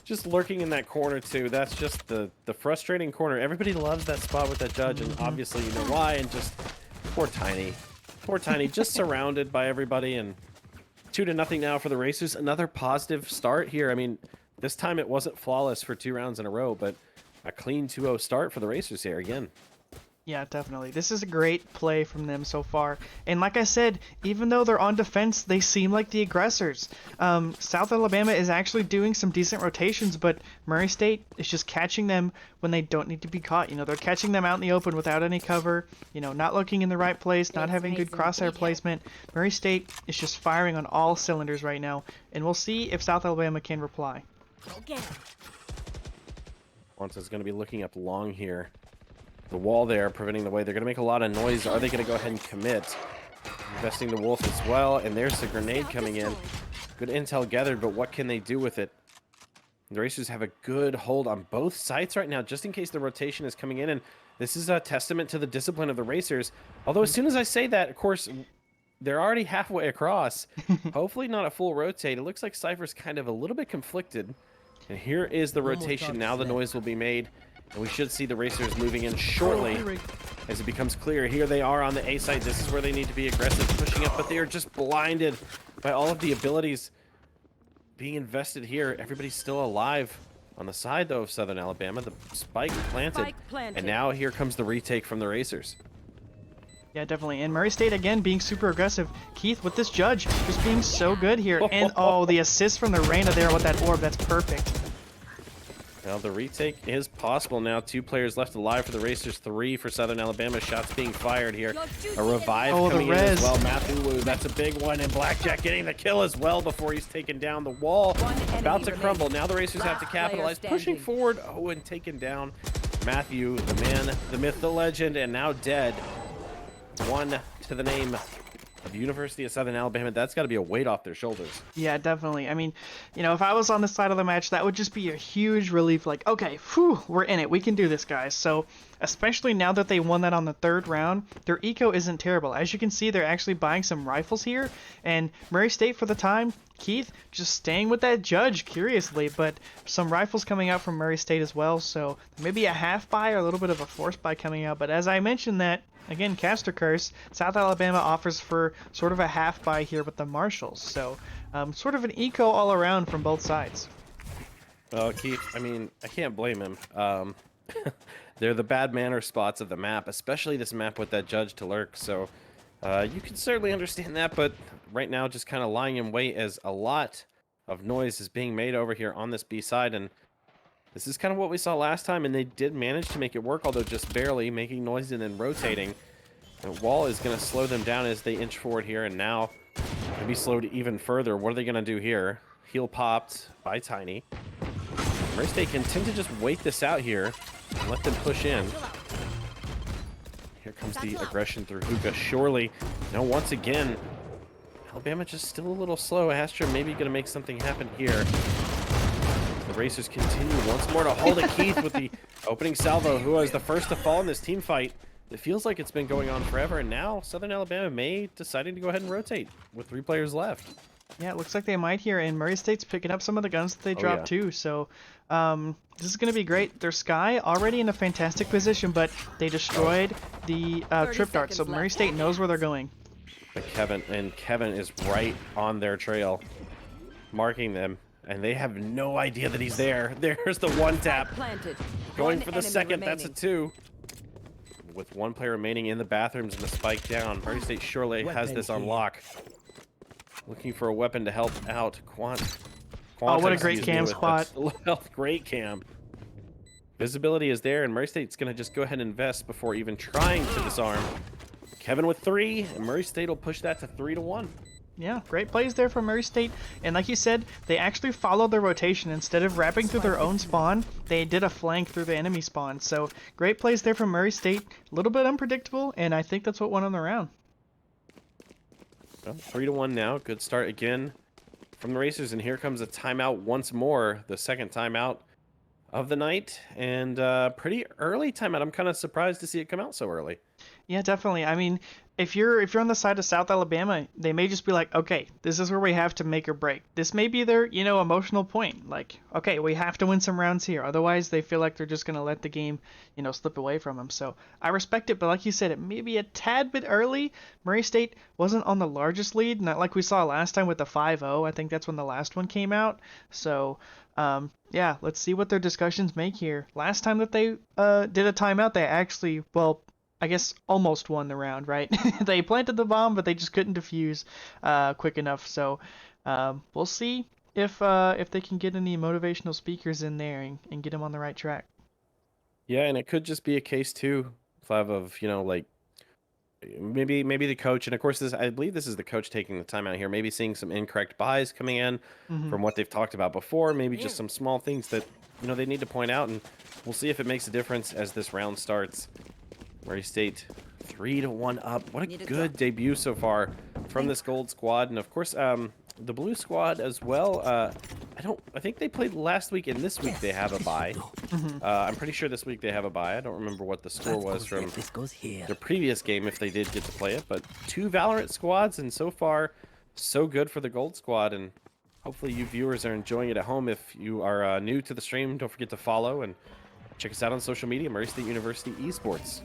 Speaker 1: Just lurking in that corner too. That's just the frustrating corner. Everybody loves that spot with that judge, and obviously you know why. And just poor Tiny, just surrounded by everybody. And 2-0 now for the Racers. Another positive start here. I mean, this time it wasn't flawless for 2 rounds in a row, but a clean 2-0 start for the Racers here again.
Speaker 2: Yeah, definitely. This is a great play from them so far. And like I said, even though they're on defense, they seem like the aggressors. South Alabama is actually doing some decent rotations, but Murray State is just catching them when they don't need to be caught. You know, they're catching them out in the open without any cover, you know, not looking in the right place, not having good crosshair placement. Murray State is just firing on all cylinders right now, and we'll see if South Alabama can reply.
Speaker 1: Once is going to be looking up long here. The wall there preventing the way. They're going to make a lot of noise. Are they going to go ahead and commit? Investing the wolf as well. And there's the grenade coming in. Good intel gathered, but what can they do with it? The Racers have a good hold on both sides right now, just in case the rotation is coming in. And this is a testament to the discipline of the Racers. Although as soon as I say that, of course, they're already halfway across. Hopefully not a full rotate. It looks like Cypher's kind of a little bit conflicted. And here is the rotation. Now the noise will be made. And we should see the Racers moving in shortly as it becomes clear. Here they are on the A side. This is where they need to be aggressive, pushing up, but they are just blinded by all of the abilities being invested here. Everybody's still alive on the side, though, of Southern Alabama. The spike planted. And now here comes the retake from the Racers.
Speaker 2: Yeah, definitely. And Murray State, again, being super aggressive. Keith, with this judge, just being so good here. And, oh, the assist from the Reyna there with that orb. That's perfect.
Speaker 1: Well, the retake is possible now. 2 players left alive for the Racers, 3 for Southern Alabama. Shots being fired here. A revive coming in as well. Mathulu, that's a big one. And Blackjack getting the kill as well before he's taken down. The wall about to crumble. Now the Racers have to capitalize. Pushing forward. Oh, and taken down. Matthew, the man, the myth, the legend, and now dead. 1 to the name of University of Southern Alabama. That's got to be a weight off their shoulders.
Speaker 2: Yeah, definitely. I mean, you know, if I was on this side of the match, that would just be a huge relief. Like, okay, whew, we're in it. We can do this, guys. So, especially now that they won that on the 3rd round, their eco isn't terrible. As you can see, they're actually buying some rifles here. And Murray State, for the time, Keith just staying with that judge, curiously. But some rifles coming out from Murray State as well. So, maybe a half buy or a little bit of a force buy coming out. But as I mentioned that, again, Caster Curse, South Alabama offers for sort of a half buy here with the Marshals. So, sort of an eco all around from both sides.
Speaker 1: Well, Keith, I mean, I can't blame him. They're the bad manner spots of the map, especially this map with that judge to lurk. So, you can certainly understand that, but right now just kind of lying in wait as a lot of noise is being made over here on this B side. And this is kind of what we saw last time, and they did manage to make it work, although just barely, making noise and then rotating. And Wall is going to slow them down as they inch forward here, and now can be slowed even further. What are they going to do here? Heal popped by Tiny. Murray State can tend to just wait this out here and let them push in. Here comes the aggression through Hookah. Surely, now once again, Alabama just still a little slow. Astra maybe going to make something happen here. The Racers continue once more to hold it. Keith with the opening salvo, who was the first to fall in this team fight. It feels like it's been going on forever, and now Southern Alabama may deciding to go ahead and rotate with 3 players left.
Speaker 2: Yeah, it looks like they might here, and Murray State's picking up some of the guns that they dropped too, so this is going to be great. Their Sky already in a fantastic position, but they destroyed the trip dart, so Murray State knows where they're going.
Speaker 1: But Kevin is right on their trail, marking them. And they have no idea that he's there. There's the 1 tap. Going for the second. That's a 2. With 1 player remaining in the bathrooms and the spike down, Murray State surely has this on lock. Looking for a weapon to help out. Quantum,
Speaker 2: oh, what a great cam spot.
Speaker 1: Great cam. Visibility is there, and Murray State's going to just go ahead and invest before even trying to disarm. Kevin with 3, and Murray State will push that to 3-1.
Speaker 2: Yeah, great plays there from Murray State. And like you said, they actually followed their rotation. Instead of wrapping through their own spawn, they did a flank through the enemy spawn. So great plays there from Murray State. A little bit unpredictable, and I think that's what won on the round.
Speaker 1: Well, 3-1 now. Good start again from the Racers. And here comes a timeout once more. The second timeout of the night. And pretty early timeout. I'm kind of surprised to see it come out so early.
Speaker 2: Yeah, definitely. I mean, if you're on the side of South Alabama, they may just be like, okay, this is where we have to make or break. This may be their, you know, emotional point. Like, okay, we have to win some rounds here. Otherwise, they feel like they're just going to let the game, you know, slip away from them. So I respect it, but like you said, it may be a tad bit early. Murray State wasn't on the largest lead, not like we saw last time with the 5-0. I think that's when the last one came out. So, yeah, let's see what their discussions make here. Last time that they did a timeout, they actually, well, I guess almost won the round, right? They planted the bomb, but they just couldn't defuse quick enough. So we'll see if they can get any motivational speakers in there and get him on the right track.
Speaker 1: Yeah, and it could just be a case too, Flav, of like maybe the coach, and of course I believe this is the coach taking the time out here, maybe seeing some incorrect buys coming in from what they've talked about before, maybe just some small things that they need to point out, and we'll see if it makes a difference as this round starts. Murray State 3-1 up. What a good debut so far from this gold squad, and of course the blue squad as well. I think they played last week, and this week they have a bye. I'm pretty sure this week they have a bye. I don't remember what the score was from the previous game if they did get to play it, but 2 Valorant squads, and so far so good for the gold squad, and hopefully you viewers are enjoying it at home. If you are new to the stream, don't forget to follow and check us out on social media, Murray State University Esports.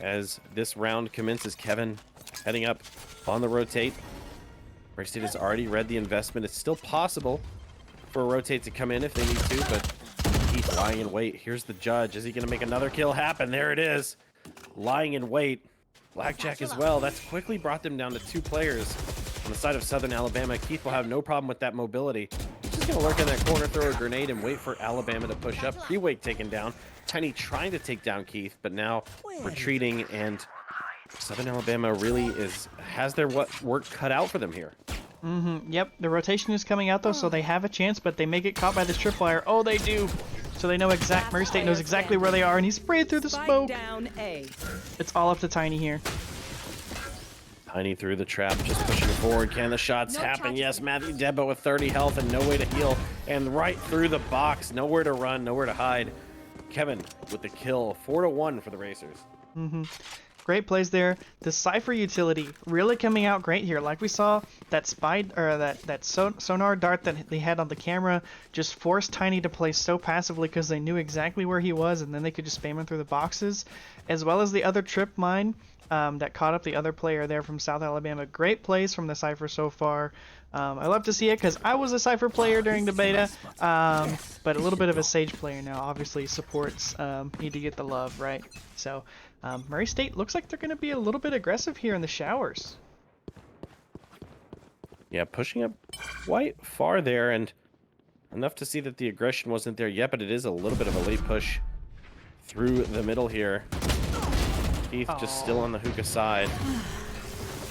Speaker 1: As this round commences, Kevin heading up on the rotate. Murray State has already read the investment. It's still possible for a rotate to come in if they need to, but Keith lying in wait. Here's the judge. Is he going to make another kill happen? There it is. Lying in wait. Blackjack as well. That's quickly brought them down to 2 players on the side of Southern Alabama. Keith will have no problem with that mobility. He's just going to lurk in that corner, throw a grenade, and wait for Alabama to push up. Pre-wake taken down. Tiny trying to take down Keith, but now retreating, and Southern Alabama really has their work cut out for them here.
Speaker 2: Yep, the rotation is coming out though, so they have a chance, but they may get caught by this tripwire. Oh, they do. So they know Murray State knows exactly where they are, and he's sprayed through the smoke. It's all up to Tiny here.
Speaker 1: Tiny through the trap, just pushing forward. Can the shots happen? Yes, Matthew Debo with 30 health and no way to heal, and right through the box. Nowhere to run, nowhere to hide. Kevin with the kill. 4-1 for the Racers.
Speaker 2: Great plays there. The Cypher utility really coming out great here. Like we saw, that sonar dart that they had on the camera just forced Tiny to play so passively because they knew exactly where he was, and then they could just spam him through the boxes, as well as the other trip mine that caught up the other player there from South Alabama. Great plays from the Cypher so far. I love to see it because I was a Cypher player during the beta, but a little bit of a Sage player now. Obviously, supports need to get the love, right? So Murray State looks like they're going to be a little bit aggressive here in the showers.
Speaker 1: Yeah, pushing up quite far there, and enough to see that the aggression wasn't there yet, but it is a little bit of a late push through the middle here. Keith just still on the hookah side.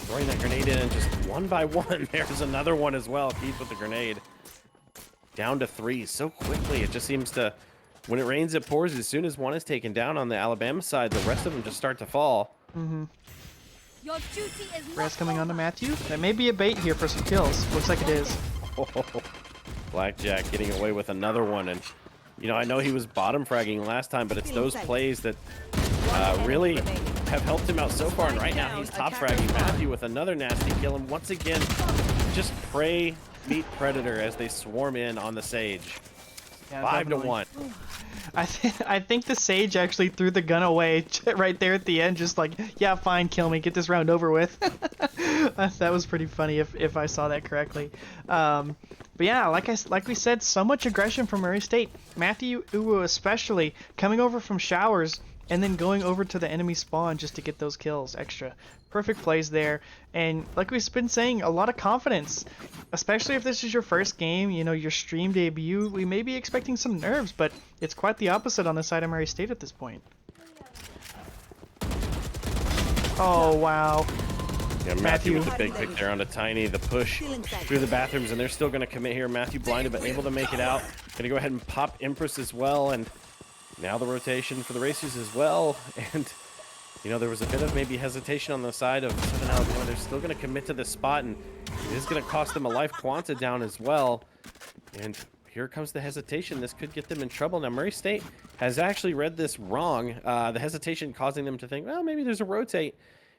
Speaker 1: Throwing that grenade in, and just one by one. There's another one as well. Keith with the grenade. Down to 3 so quickly. It just seems to, when it rains, it pours. As soon as one is taken down on the Alabama side, the rest of them just start to fall.
Speaker 3: Your duty is
Speaker 2: Res coming on to Matthew. That may be a bait here for some kills. Looks like it is.
Speaker 1: Blackjack getting away with another one. And, I know he was bottom fragging last time, but it's those plays that really have helped him out so far, and right now he's top fragging Matthew with another nasty kill, and once again just prey meet predator as they swarm in on the Sage.
Speaker 2: Yeah,
Speaker 1: 5-1.
Speaker 2: I think the Sage actually threw the gun away right there at the end, just like, yeah, fine, kill me, get this round over with. That was pretty funny if I saw that correctly. But yeah, like we said, so much aggression from Murray State. Matthew Uwu especially coming over from showers and then going over to the enemy spawn just to get those kills extra. Perfect plays there, and like we've been saying, a lot of confidence, especially if this is your first game, your stream debut. We may be expecting some nerves, but it's quite the opposite on the side of Murray State at this point. Oh wow.
Speaker 1: Yeah, Matthew with the big pick there onto Tiny. The push through the bathrooms, and they're still going to commit here. Matthew blinded, but able to make it out. Going to go ahead and pop Empress as well, and now the rotation for the Racers as well. And, there was a bit of maybe hesitation on the side of Southern Alabama. They're still going to commit to this spot, and it is going to cost them a life. Quanta down as well. And here comes the hesitation. This could get them in trouble. Now, Murray State has actually read this wrong. The hesitation causing them to think, well, maybe there's a rotate,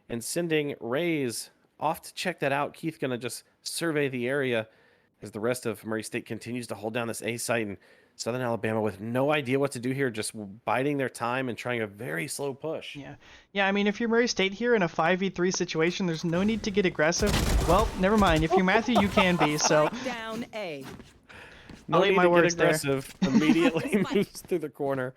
Speaker 1: and sending Rays off to check that out. Keith going to just survey the area as the rest of Murray State continues to hold down this A site, and Southern Alabama with no idea what to do here, just biding their time and trying a very slow push.
Speaker 2: Yeah. I mean, if you're Murray State here in a 5v3 situation, there's no need to get aggressive. Well, never mind. If you're Matthew, you can be. So.
Speaker 3: Down A.
Speaker 1: No
Speaker 2: I'll eat
Speaker 1: need
Speaker 2: my
Speaker 1: to
Speaker 2: words
Speaker 1: get
Speaker 2: there.
Speaker 1: aggressive. Immediately moves through the corner.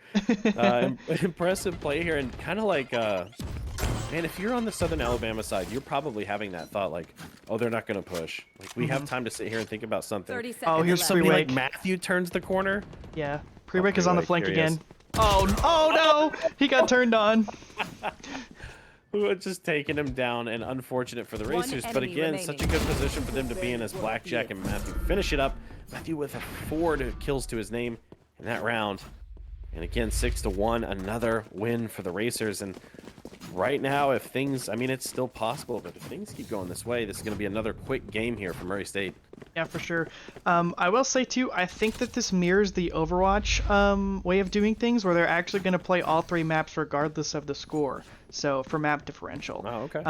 Speaker 1: Impressive play here, and kind of like, man, if you're on the Southern Alabama side, you're probably having that thought like, oh, they're not going to push. Like, we have time to sit here and think about something.
Speaker 3: 30 seconds.
Speaker 2: Oh, here's
Speaker 3: left.
Speaker 1: Somebody like
Speaker 2: Pre-wake.
Speaker 1: Matthew turns the corner.
Speaker 2: Yeah. Pre-break is on the
Speaker 1: Pre-wake,
Speaker 2: flank
Speaker 1: here he is.
Speaker 2: again. Oh no! He got turned on.
Speaker 1: Who had just taken him down, and unfortunate for the
Speaker 3: One
Speaker 1: Racers, but
Speaker 3: enemy
Speaker 1: again, such a good position for them to be in as Blackjack and Matthew finish it up. Matthew with a 4 kills to his name in that round. And again, 6-1, another win for the Racers. And right now, if things, I mean, it's still possible, but if things keep going this way, this is going to be another quick game here for Murray State.
Speaker 2: Yeah, for sure. I will say too, I think that this mirrors the Overwatch way of doing things, where they're actually going to play all 3 maps regardless of the score. So for map differential.
Speaker 1: Oh, okay.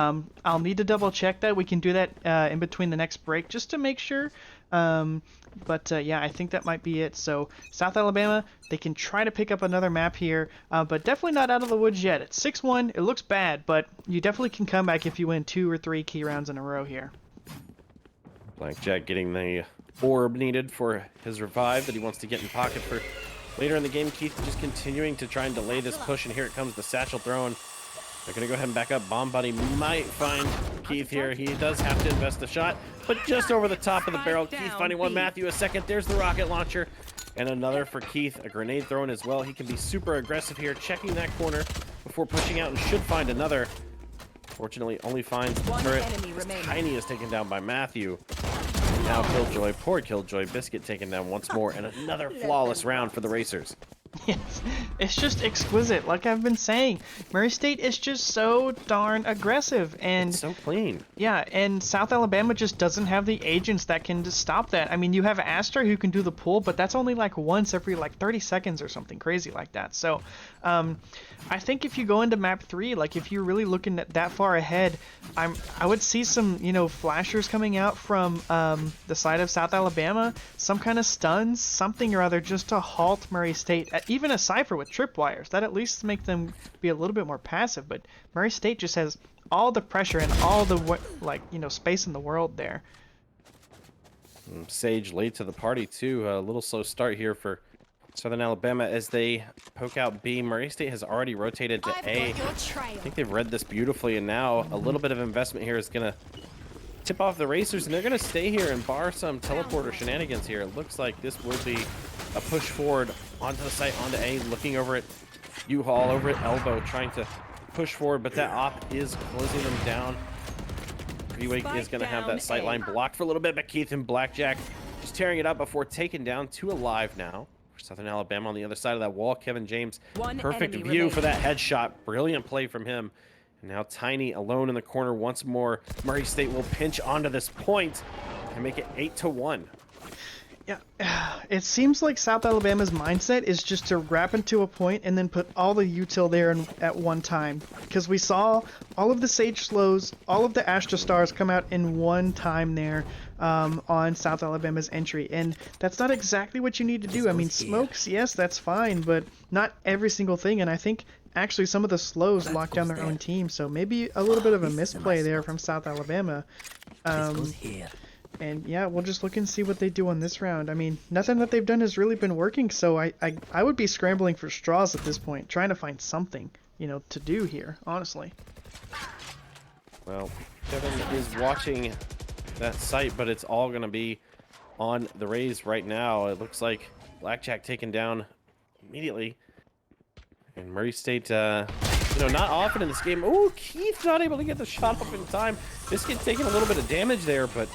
Speaker 2: I'll need to double check that. We can do that in between the next break just to make sure. But yeah, I think that might be it. So South Alabama, they can try to pick up another map here, but definitely not out of the woods yet. It's 6-1. It looks bad, but you definitely can come back if you win 2 or 3 key rounds in a row here.
Speaker 1: Blackjack getting the orb needed for his revive that he wants to get in pocket for later in the game. Keith just continuing to try and delay this push, and here it comes, the satchel thrown. They're going to go ahead and back up. Bomb Buddy might find Keith here. He does have to invest a shot, but just over the top of the barrel. Keith finding one. Matthew a second. There's the rocket launcher. And another for Keith. A grenade thrown as well. He can be super aggressive here, checking that corner before pushing out, and should find another. Fortunately, only finds the
Speaker 3: One
Speaker 1: turret.
Speaker 3: enemy remaining.
Speaker 1: Tiny is taken down by Matthew. And now Killjoy, poor Killjoy. Biscuit taken down once more, and another flawless round for the Racers.
Speaker 2: Yes, it's just exquisite. Like I've been saying, Murray State is just so darn aggressive, and
Speaker 1: So clean.
Speaker 2: yeah, and South Alabama just doesn't have the agents that can just stop that. I mean, you have Astra who can do the pull, but that's only like once every like 30 seconds or something crazy like that. So, I think if you go into map 3, like if you're really looking at that far ahead, I would see some, you know, flashers coming out from the side of South Alabama, some kind of stuns, something or other, just to halt Murray State. Even a Cypher with tripwires, that at least make them be a little bit more passive. But Murray State just has all the pressure and all the space in the world there.
Speaker 1: Sage late to the party too. A little slow start here for Southern Alabama as they poke out B. Murray State has already rotated to A. I think they've read this beautifully, and now a little bit of investment here is gonna tip off the Racers, and they're gonna stay here and bar some teleporter shenanigans here. It looks like this will be a push forward onto the site, onto A, looking over at U-Haul, over at Elbow, trying to push forward, but that op is closing them down. Pre-Wake is going to have that sight line blocked for a little bit, but Keith and Blackjack just tearing it up before taken down. 2 alive now for Southern Alabama on the other side of that wall. Kevin James,
Speaker 3: One
Speaker 1: perfect
Speaker 3: enemy
Speaker 1: view for that
Speaker 3: remaining.
Speaker 1: headshot. Brilliant play from him. And now Tiny alone in the corner once more. Murray State will pinch onto this point and make it 8-1.
Speaker 2: Yeah, it seems like South Alabama's mindset is just to wrap into a point and then put all the util there at one time. Because we saw all of the Sage slows, all of the Astra stars come out in one time there on South Alabama's entry. And that's not exactly what you need to do. I mean, smokes, yes, that's fine, but not every single thing. And I think actually some of the slows lock down their own team. So maybe a little bit of a misplay there from South Alabama. And yeah, we'll just look and see what they do on this round. I mean, nothing that they've done has really been working, so I would be scrambling for straws at this point, trying to find something, you know, to do here, honestly.
Speaker 1: Well, Kevin is watching that site, but it's all going to be on the Rays right now. It looks like Blackjack taken down immediately. And Murray State, not often in this game. Oh, Keith not able to get the shot up in time. Biscuit taking a little bit of damage there, but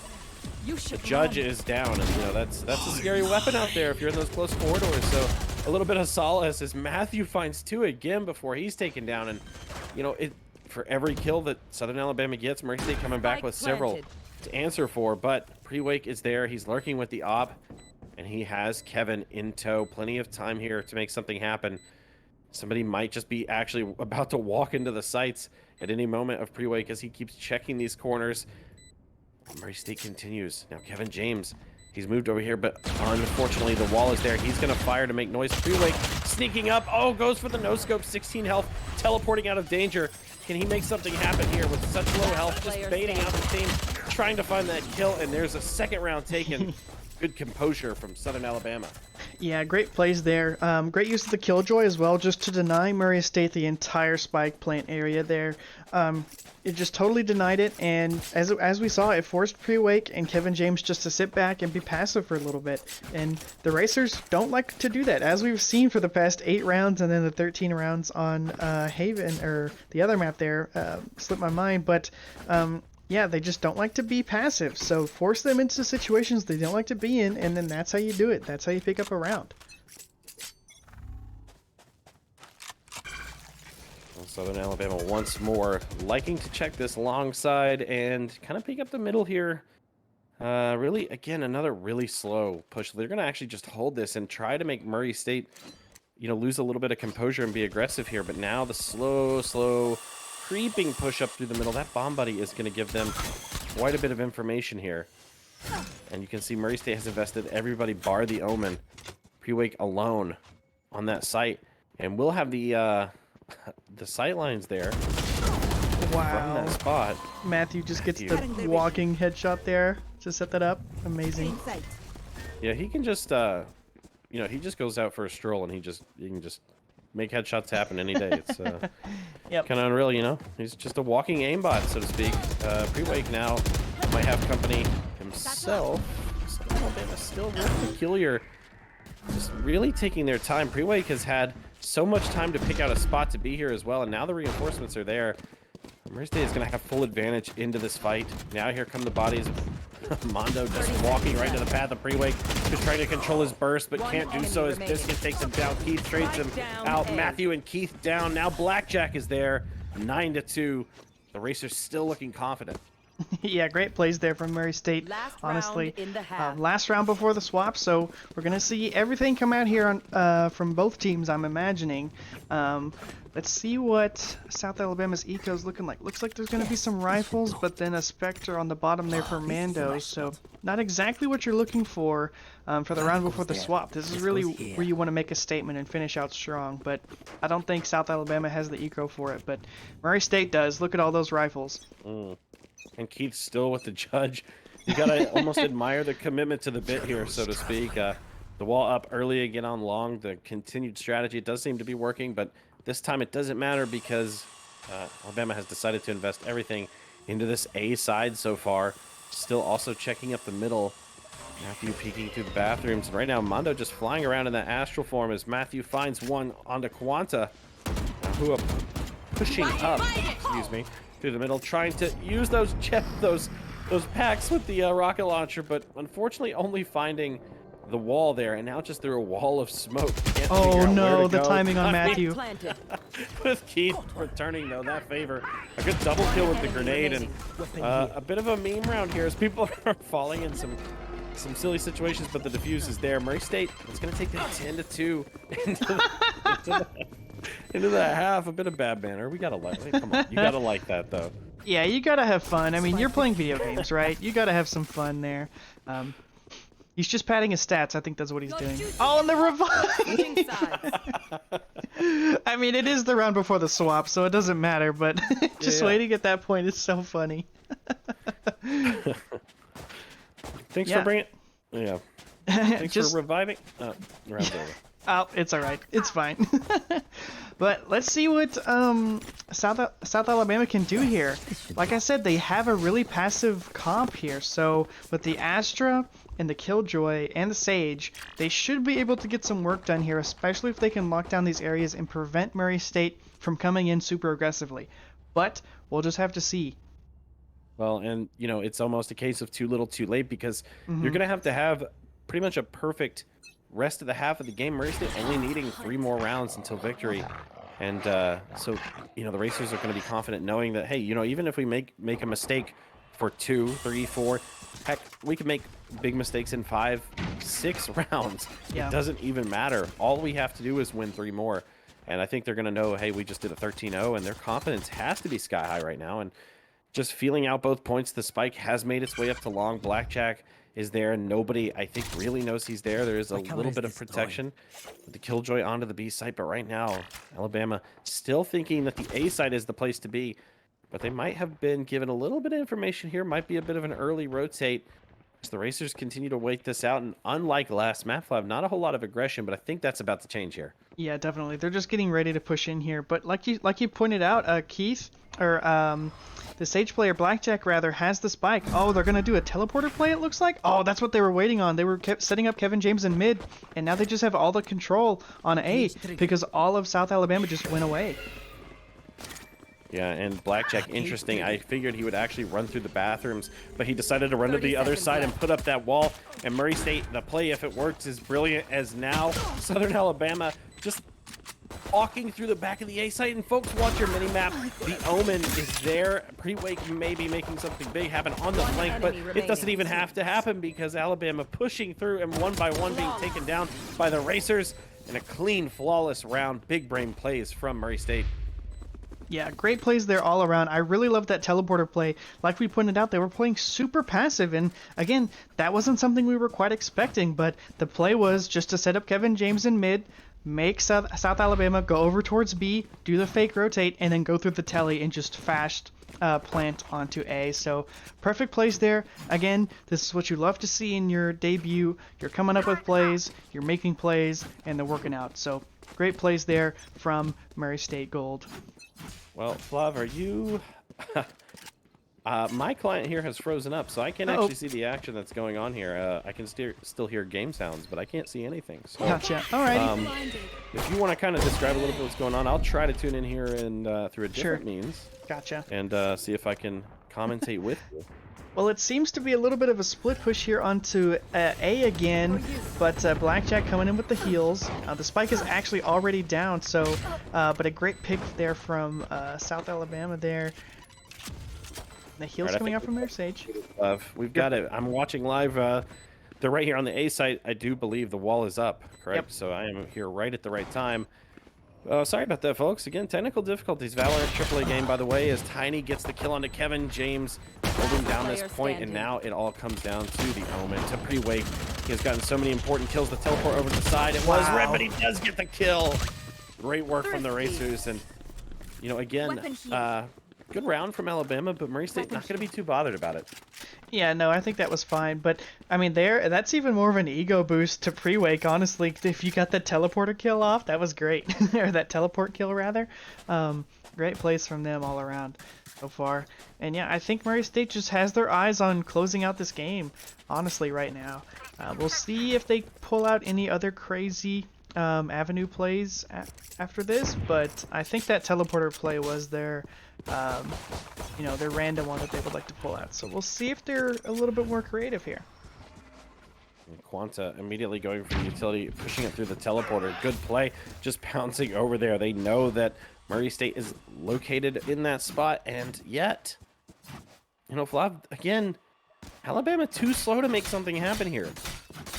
Speaker 1: the judge is down, and that's a scary weapon out there if you're in those close corridors. So a little bit of solace as Matthew finds 2 again before he's taken down, and for every kill that Southern Alabama gets, Murray State coming back with several to answer for. But Pre-Wake is there, he's lurking with the op, and he has Kevin in tow. Plenty of time here to make something happen. Somebody might just be actually about to walk into the sights at any moment of Pre-Wake as he keeps checking these corners. Murray State continues. Now Kevin James, he's moved over here, but unfortunately the wall is there. He's going to fire to make noise. Pre-Wake sneaking up. Oh, goes for the no-scope. 16 health, teleporting out of danger. Can he make something happen here with such low health? Just baiting out the team, trying to find that kill, and there's a second round taken. good composure from Southern Alabama.
Speaker 2: Yeah, great plays there. Great use of the Killjoy as well, just to deny Murray State the entire spike plant area there. It just totally denied it, and as we saw, it forced Pre-Wake and Kevin James just to sit back and be passive for a little bit. And the Racers don't like to do that, as we've seen for the past 8 rounds and then the 13 rounds on Haven, or the other map there, slipped my mind, but yeah, they just don't like to be passive, so force them into situations they don't like to be in, and then that's how you do it. That's how you pick up a round.
Speaker 1: Southern Alabama once more liking to check this long side and kind of pick up the middle here. Really, again, another really slow push. They're going to actually just hold this and try to make Murray State, you know, lose a little bit of composure and be aggressive here. But now the slow creeping push up through the middle. That bomb buddy is going to give them quite a bit of information here. And you can see Murray State has invested everybody bar the Omen. Pre-Wake alone on that site. And we'll have the sight lines there from
Speaker 2: Wow.
Speaker 1: that spot.
Speaker 2: Matthew just gets
Speaker 1: Matthew.
Speaker 2: the walking headshot there to set that up. Amazing.
Speaker 1: Yeah, he can just, you know, he just goes out for a stroll and he can just make headshots happen any day. It's
Speaker 2: Yep.
Speaker 1: kind of unreal, you know? He's just a walking aimbot, so to speak. Pre-Wake now might have company himself. Alabama still really peculiar. Just really taking their time. Pre-Wake has had so much time to pick out a spot to be here as well, and now the reinforcements are there. Murray State is going to have full advantage into this fight. Now here come the bodies. Mondo just walking right to the path of Pre-Wake, just trying to control his burst, but can't do so as Biscuit takes him down. Keith trades him out. Matthew and Keith down. Now Blackjack is there. 9-2. The Racers still looking confident.
Speaker 2: Yeah, great plays there from Murray State,
Speaker 4: Last
Speaker 2: honestly.
Speaker 4: round in the half.
Speaker 2: Last round before the swap, so we're going to see everything come out here on, from both teams, I'm imagining. Let's see what South Alabama's eco is looking like. Looks like there's going to be some rifles, but then a Spectre on the bottom there for Mando, so not exactly what you're looking for the round before the swap. This is really where you want to make a statement and finish out strong, but I don't think South Alabama has the eco for it, but Murray State does. Look at all those rifles.
Speaker 1: And Keith's still with the judge. You gotta almost admire the commitment to the bit here, so to speak. The wall up early again on long. The continued strategy, it does seem to be working, but this time it doesn't matter because Alabama has decided to invest everything into this A side so far. Still also checking up the middle. Matthew peeking through the bathrooms. And right now, Mondo just flying around in that astral form as Matthew finds one onto Quanta, who are pushing up, excuse me, through the middle, trying to use those packs with the rocket launcher, but unfortunately only finding the wall there, and now just through a wall of smoke. Can't
Speaker 2: Oh
Speaker 1: figure out
Speaker 2: no,
Speaker 1: where to
Speaker 2: the
Speaker 1: go.
Speaker 2: timing on Matthew.
Speaker 4: Planted.
Speaker 1: With Keith returning though that favor. A good double kill with the grenade, and a bit of a meme round here as people are falling in some silly situations, but the defuse is there. Murray State, it's going to take them 10-2 into the half. A bit of bad banner. We got to like it. Come on. You got to like that, though.
Speaker 2: Yeah, you gotta have fun. I mean, you're playing video games, right? You gotta have some fun there. He's just padding his stats. I think that's what he's doing. Oh, and the
Speaker 4: Switching
Speaker 2: revive!
Speaker 4: sides.
Speaker 2: I mean, it is the round before the swap, so it doesn't matter, but just
Speaker 1: Yeah.
Speaker 2: waiting at that point is so funny.
Speaker 1: Thanks
Speaker 2: Yeah.
Speaker 1: for bringing it. Yeah. Thanks
Speaker 2: Just-
Speaker 1: for reviving. Oh, the round's over.
Speaker 2: Oh, it's alright. It's fine. But let's see what South Alabama can do here. Like I said, they have a really passive comp here. So with the Astra and the Killjoy and the Sage, they should be able to get some work done here, especially if they can lock down these areas and prevent Murray State from coming in super aggressively. But we'll just have to see.
Speaker 1: Well, and, you know, it's almost a case of too little too late because you're going to have pretty much a perfect rest of the half of the game. Murray State only needing 3 more rounds until victory. And so, you know, the Racers are going to be confident knowing that, hey, you know, even if we make a mistake for 2, 3, 4, heck, we can make big mistakes in 5, 6 rounds.
Speaker 2: Yeah.
Speaker 1: It doesn't even matter. All we have to do is win 3 more. And I think they're going to know, hey, we just did a 13-0, and their confidence has to be sky high right now. And just feeling out both points, the spike has made its way up to long. Blackjack is there, and nobody, I think, really knows he's there. There is a little bit of protection with the Killjoy onto the B site, but right now, Alabama still thinking that the A site is the place to be. But they might have been given a little bit of information here. Might be a bit of an early rotate. So the Racers continue to wait this out, and unlike last map, Flav, not a whole lot of aggression, but I think that's about to change here.
Speaker 2: Yeah, definitely. They're just getting ready to push in here. But like you pointed out, Keith, or the Sage player, Blackjack rather, has the spike. Oh, they're gonna do a teleporter play, it looks like. Oh, that's what they were waiting on. They were setting up Kevin James in mid, and now they just have all the control on A because all of South Alabama just went away.
Speaker 1: Yeah, and Blackjack, interesting. I figured he would actually run through the bathrooms, but he decided to run to the other side and put up that wall. And Murray State, the play, if it works, is brilliant, as now Southern Alabama just walking through the back of the A site. And folks, watch your mini-map. The Omen is there. Pre-Wake may be making something big happen on the flank, but it doesn't even have to happen because Alabama pushing through and one by one being taken down by the Racers. And a clean, flawless round. Big brain plays from Murray State.
Speaker 2: Yeah, great plays there all around. I really love that teleporter play. Like we pointed out, they were playing super passive, and again, that wasn't something we were quite expecting, but the play was just to set up Kevin James in mid, make South Alabama go over towards B, do the fake rotate, and then go through the telly and just fast plant onto A. So perfect plays there. Again, this is what you love to see in your debut. You're coming up with plays, you're making plays, and they're working out. So great plays there from Murray State Gold.
Speaker 1: Well, Flav, are you... my client here has frozen up, so I can actually see the action that's going on here. I can still hear game sounds, but I can't see anything. So,
Speaker 2: Gotcha. Alrighty.
Speaker 1: if you want to kind of describe a little bit what's going on, I'll try to tune in here and through a different means.
Speaker 2: Gotcha.
Speaker 1: And see if I can commentate with you.
Speaker 2: Well, it seems to be a little bit of a split push here onto A again, but Blackjack coming in with the heals. The spike is actually already down, so but a great pick there from South Alabama there. The heals coming out from there, Sage.
Speaker 1: We've got it. I'm watching live. They're right here on the A site. I do believe the wall is up, correct?
Speaker 2: Yep.
Speaker 1: So I am here right at the right time. Sorry about that, folks. Again, technical difficulties. Valorant AAA game, by the way, as Tiny gets the kill onto Kevin James, holding down this point, and now it all comes down to the Omen. To Pre-Wake, he has gotten so many important kills. The teleport over to the side. It was red, but he does get the kill. Great work from the Racers, and you know, again, good round from Alabama, but Murray State not going to be too bothered about it.
Speaker 2: Yeah, no, I think that was fine, but I mean, that's even more of an ego boost to Pre-Wake, honestly. If you got that teleporter kill off, that was great. Or that teleport kill, rather. Great plays from them all around so far. And yeah, I think Murray State just has their eyes on closing out this game, honestly, right now. We'll see if they pull out any other crazy avenue plays after this, but I think that teleporter play was their their random one that they would like to pull out. So we'll see if they're a little bit more creative here.
Speaker 1: And Quanta immediately going for the utility, pushing it through the teleporter. Good play, just pouncing over there. They know that Murray State is located in that spot, and yet, you know, Flav, again, Alabama too slow to make something happen here.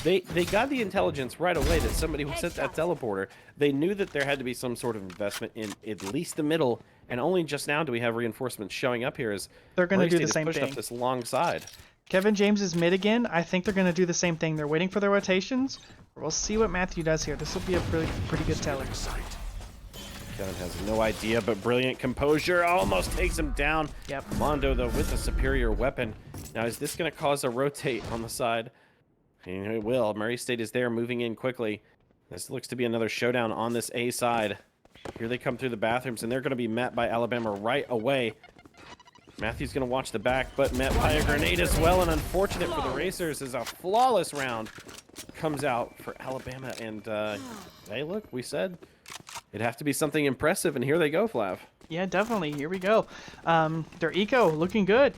Speaker 1: They got the intelligence right away that somebody was at that teleporter. They knew that there had to be some sort of investment in at least the middle, and only just now do we have reinforcements showing up here as
Speaker 2: they're going to do the same
Speaker 1: pushed
Speaker 2: thing.
Speaker 1: Up this long side.
Speaker 2: Kevin James is mid again. I think they're going to do the same thing. They're waiting for their rotations. We'll see what Matthew does here. This will be a pretty good teller.
Speaker 1: Kevin has no idea, but brilliant composure almost takes him down.
Speaker 2: Yep.
Speaker 1: Mondo, though, with a superior weapon. Now, is this going to cause a rotate on the side? And it will. Murray State is there, moving in quickly. This looks to be another showdown on this A side. Here they come through the bathrooms, and they're going to be met by Alabama right away. Matthew's going to watch the back, but met by a grenade as well, and unfortunate for the Racers as a flawless round comes out for Alabama. And, hey, look, we said it'd have to be something impressive, and here they go, Flav.
Speaker 2: Yeah, definitely. Here we go. Their eco looking good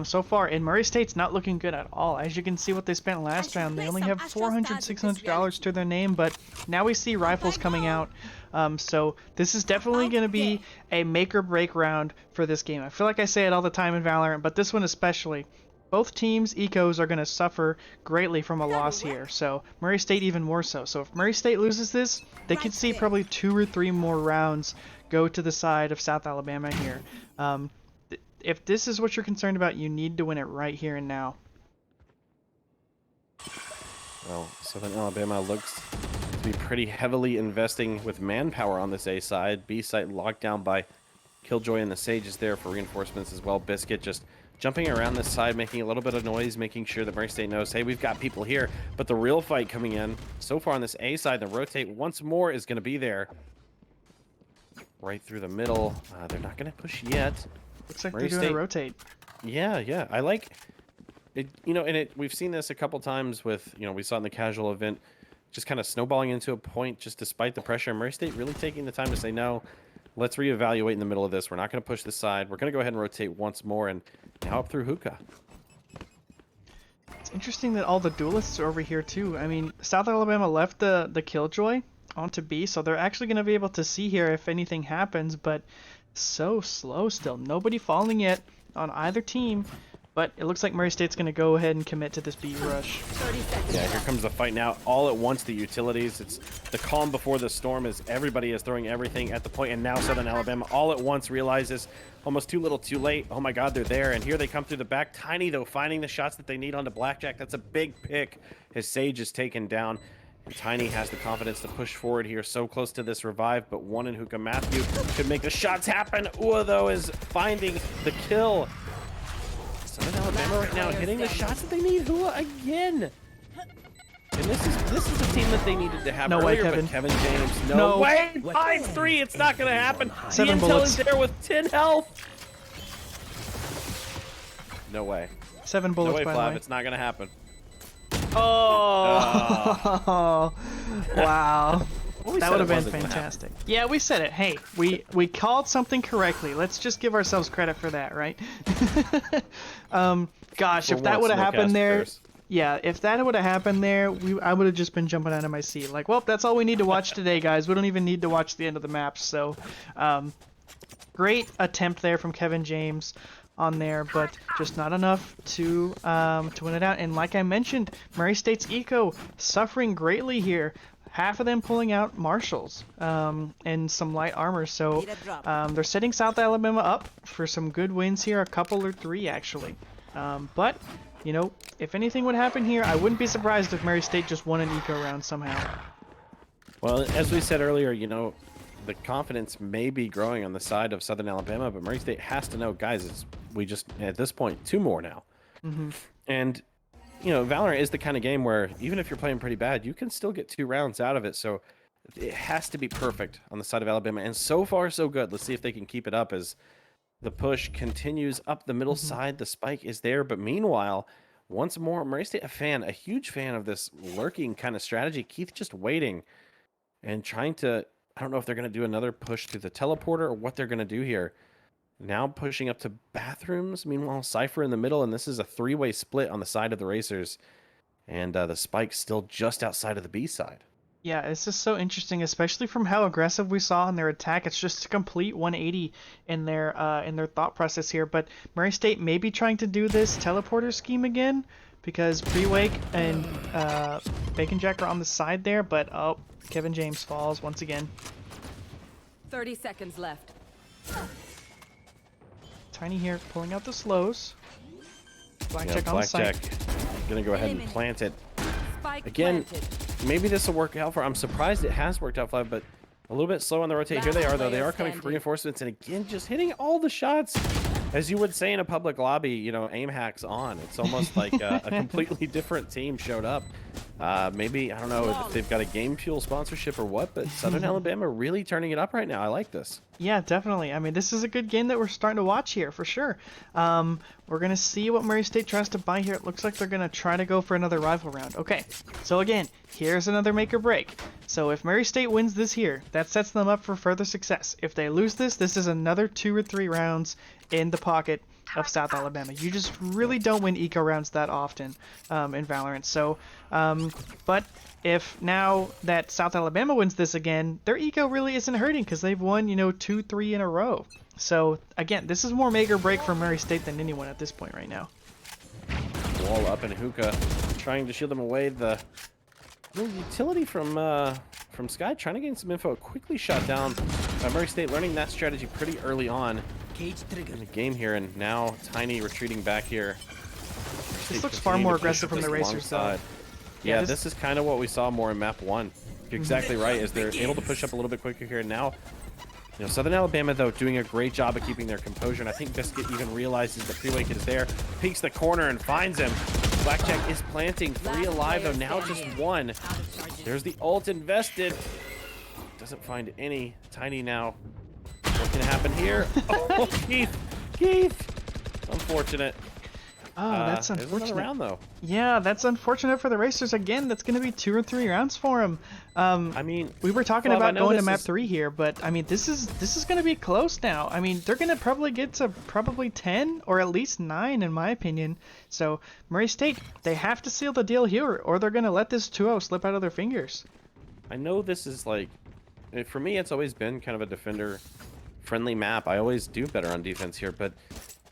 Speaker 2: so far, and Murray State's not looking good at all. As you can see what they spent last round, they only have $400, $600 to their name, but now we see rifles coming out. So this is definitely going to be a make or break round for this game. I feel like I say it all the time in Valorant, but this one especially. Both teams' ecos are going to suffer greatly from a loss here, so Murray State even more so. So if Murray State loses this, they could see probably 2 or 3 more rounds go to the side of South Alabama here. If this is what you're concerned about, you need to win it right here and now.
Speaker 1: Well, Southern Alabama looks to be pretty heavily investing with manpower on this A side. B side locked down by Killjoy and the Sage is there for reinforcements as well. Biscuit just jumping around this side, making a little bit of noise, making sure that Murray State knows, hey, we've got people here. But the real fight coming in so far on this A side, the rotate once more is going to be there. Right through the middle. They're not going to push yet.
Speaker 2: Looks like
Speaker 1: Murray
Speaker 2: they're doing
Speaker 1: State-
Speaker 2: a rotate.
Speaker 1: Yeah. I like it, and we've seen this a couple times with, we saw it in the casual event, just kind of snowballing into a point just despite the pressure. Murray State really taking the time to say, no, let's reevaluate in the middle of this. We're not going to push this side. We're going to go ahead and rotate once more, and now up through Hookah.
Speaker 2: It's interesting that all the duelists are over here too. I mean, South Alabama left the Killjoy onto B, so they're actually going to be able to see here if anything happens, but so slow still. Nobody falling yet on either team, but it looks like Murray State's going to go ahead and commit to this B rush.
Speaker 3: 30 seconds.
Speaker 1: Yeah, here comes the fight now. All at once, the utilities. It's the calm before the storm as everybody is throwing everything at the point, and now Southern Alabama all at once realizes almost too little too late. Oh my God, they're there, and here they come through the back. Tiny, though, finding the shots that they need onto Blackjack. That's a big pick. His Sage is taken down, and Tiny has the confidence to push forward here. So close to this revive, but one in Hookah. Matthew could make the shots happen. Ua, though, is finding the kill. Southern Alabama right now hitting the shots that they need. Hua again. And this is a team that they needed to have
Speaker 2: No way,
Speaker 1: earlier,
Speaker 2: Kevin.
Speaker 1: but Kevin James, no,
Speaker 2: No.
Speaker 1: way. 5-3, it's not going to happen.
Speaker 2: 7
Speaker 1: the intel
Speaker 2: bullets.
Speaker 1: is there with 10 health. No way.
Speaker 2: 7
Speaker 1: No
Speaker 2: bullets,
Speaker 1: way,
Speaker 2: by the
Speaker 1: Flav.
Speaker 2: way.
Speaker 1: It's not going to happen.
Speaker 2: Oh, wow.
Speaker 1: Well, we
Speaker 2: That
Speaker 1: said
Speaker 2: would have
Speaker 1: it
Speaker 2: been
Speaker 1: wasn't gonna happen.
Speaker 2: fantastic. Yeah, we said it. Hey, we called something correctly. Let's just give ourselves credit for that, right? Gosh,
Speaker 1: For
Speaker 2: if that
Speaker 1: once,
Speaker 2: would have
Speaker 1: no
Speaker 2: happened
Speaker 1: cast
Speaker 2: there,
Speaker 1: affairs.
Speaker 2: yeah, if that would have happened there, I would have just been jumping out of my seat. Like, well, that's all we need to watch today, guys. We don't even need to watch the end of the map. So, great attempt there from Kevin James on there, but just not enough to win it out. And like I mentioned, Murray State's eco suffering greatly here. Half of them pulling out marshals and some light armor. So they're setting South Alabama up for some good wins here, a couple or 3 actually. But if anything would happen here, I wouldn't be surprised if Murray State just won an eco round somehow.
Speaker 1: Well, as we said earlier, the confidence may be growing on the side of Southern Alabama, but Murray State has to know, guys, we just, at this point, 2 more now. And, Valorant is the kind of game where even if you're playing pretty bad, you can still get 2 rounds out of it. So it has to be perfect on the side of Alabama. And so far, so good. Let's see if they can keep it up as the push continues up the middle side. The spike is there. But meanwhile, once more, Murray State, a huge fan of this lurking kind of strategy. Keith just waiting and trying to, I don't know if they're going to do another push through the teleporter or what they're going to do here. Now pushing up to bathrooms. Meanwhile, Cypher in the middle, and this is a 3-way split on the side of the Racers. And the spike's still just outside of the B side.
Speaker 2: Yeah, it's just so interesting, especially from how aggressive we saw in their attack. It's just a complete 180 in their thought process here. But Murray State may be trying to do this teleporter scheme again, because Pre-Wake and Bacon Jack are on the side there. But Kevin James falls once again.
Speaker 3: 30 seconds left.
Speaker 2: Tiny here pulling out the slows. Blackjack
Speaker 1: Yeah,
Speaker 2: on the side.
Speaker 1: Blackjack gonna go ahead and plant it.
Speaker 3: Spike
Speaker 1: Again,
Speaker 3: planted.
Speaker 1: maybe this will work out for. I'm surprised it has worked out, Flav, but a little bit slow on the rotate. Here they are, though. They are coming for
Speaker 3: Standing.
Speaker 1: reinforcements, and again, just hitting all the shots. As you would say in a public lobby, aim hacks on. It's almost like a completely different team showed up. Maybe, I don't know if they've got a Game Fuel sponsorship or what, but Southern Alabama really turning it up right now. I like this.
Speaker 2: Yeah, definitely. I mean, this is a good game that we're starting to watch here for sure. We're going to see what Murray State tries to buy here. It looks like they're going to try to go for another rival round. Okay, so again, here's another make or break. So if Murray State wins this here, that sets them up for further success. If they lose this, this is another 2 or 3 rounds in the pocket of South Alabama. You just really don't win eco rounds that often in Valorant. So, but if now that South Alabama wins this again, their eco really isn't hurting because they've won, 2, 3 in a row. So again, this is more make or break for Murray State than anyone at this point right now.
Speaker 1: Wall up and Hookah trying to shield them away. The little utility from Sky trying to gain some info. Quickly shot down by Murray State, learning that strategy pretty early on in the game here, and now Tiny retreating back here.
Speaker 2: This looks far more aggressive from the Racers, though.
Speaker 1: side.
Speaker 2: Yeah,
Speaker 1: Yeah, this is kind of what we saw more in map 1. You're exactly right, as they're able to push up a little bit quicker here. Now You know, Southern Alabama, though, doing a great job of keeping their composure, and I think Biscuit even realizes that Prewake is there, peeks the corner and finds him. Blackjack is planting, 3 alive, though, now just 1. There's the ult invested. Doesn't find any. Tiny now. What can happen here? Oh, Keith! Keith! Unfortunate.
Speaker 2: Oh, that's
Speaker 1: There's another
Speaker 2: unfortunate.
Speaker 1: round, though.
Speaker 2: Yeah, that's unfortunate for the Racers. Again, that's going to be 2 or 3 rounds for them.
Speaker 1: I mean,
Speaker 2: We were talking
Speaker 1: Flav, I
Speaker 2: about
Speaker 1: know
Speaker 2: going to
Speaker 1: this
Speaker 2: map
Speaker 1: is-
Speaker 2: 3 here, but I mean, this is going to be close now. I mean, they're going to probably get to probably 10 or at least 9 in my opinion. So, Murray State, they have to seal the deal here or they're going to let this 2-0 slip out of their fingers.
Speaker 1: I know this is like, for me, it's always been kind of a defender-friendly map. I always do better on defense here, but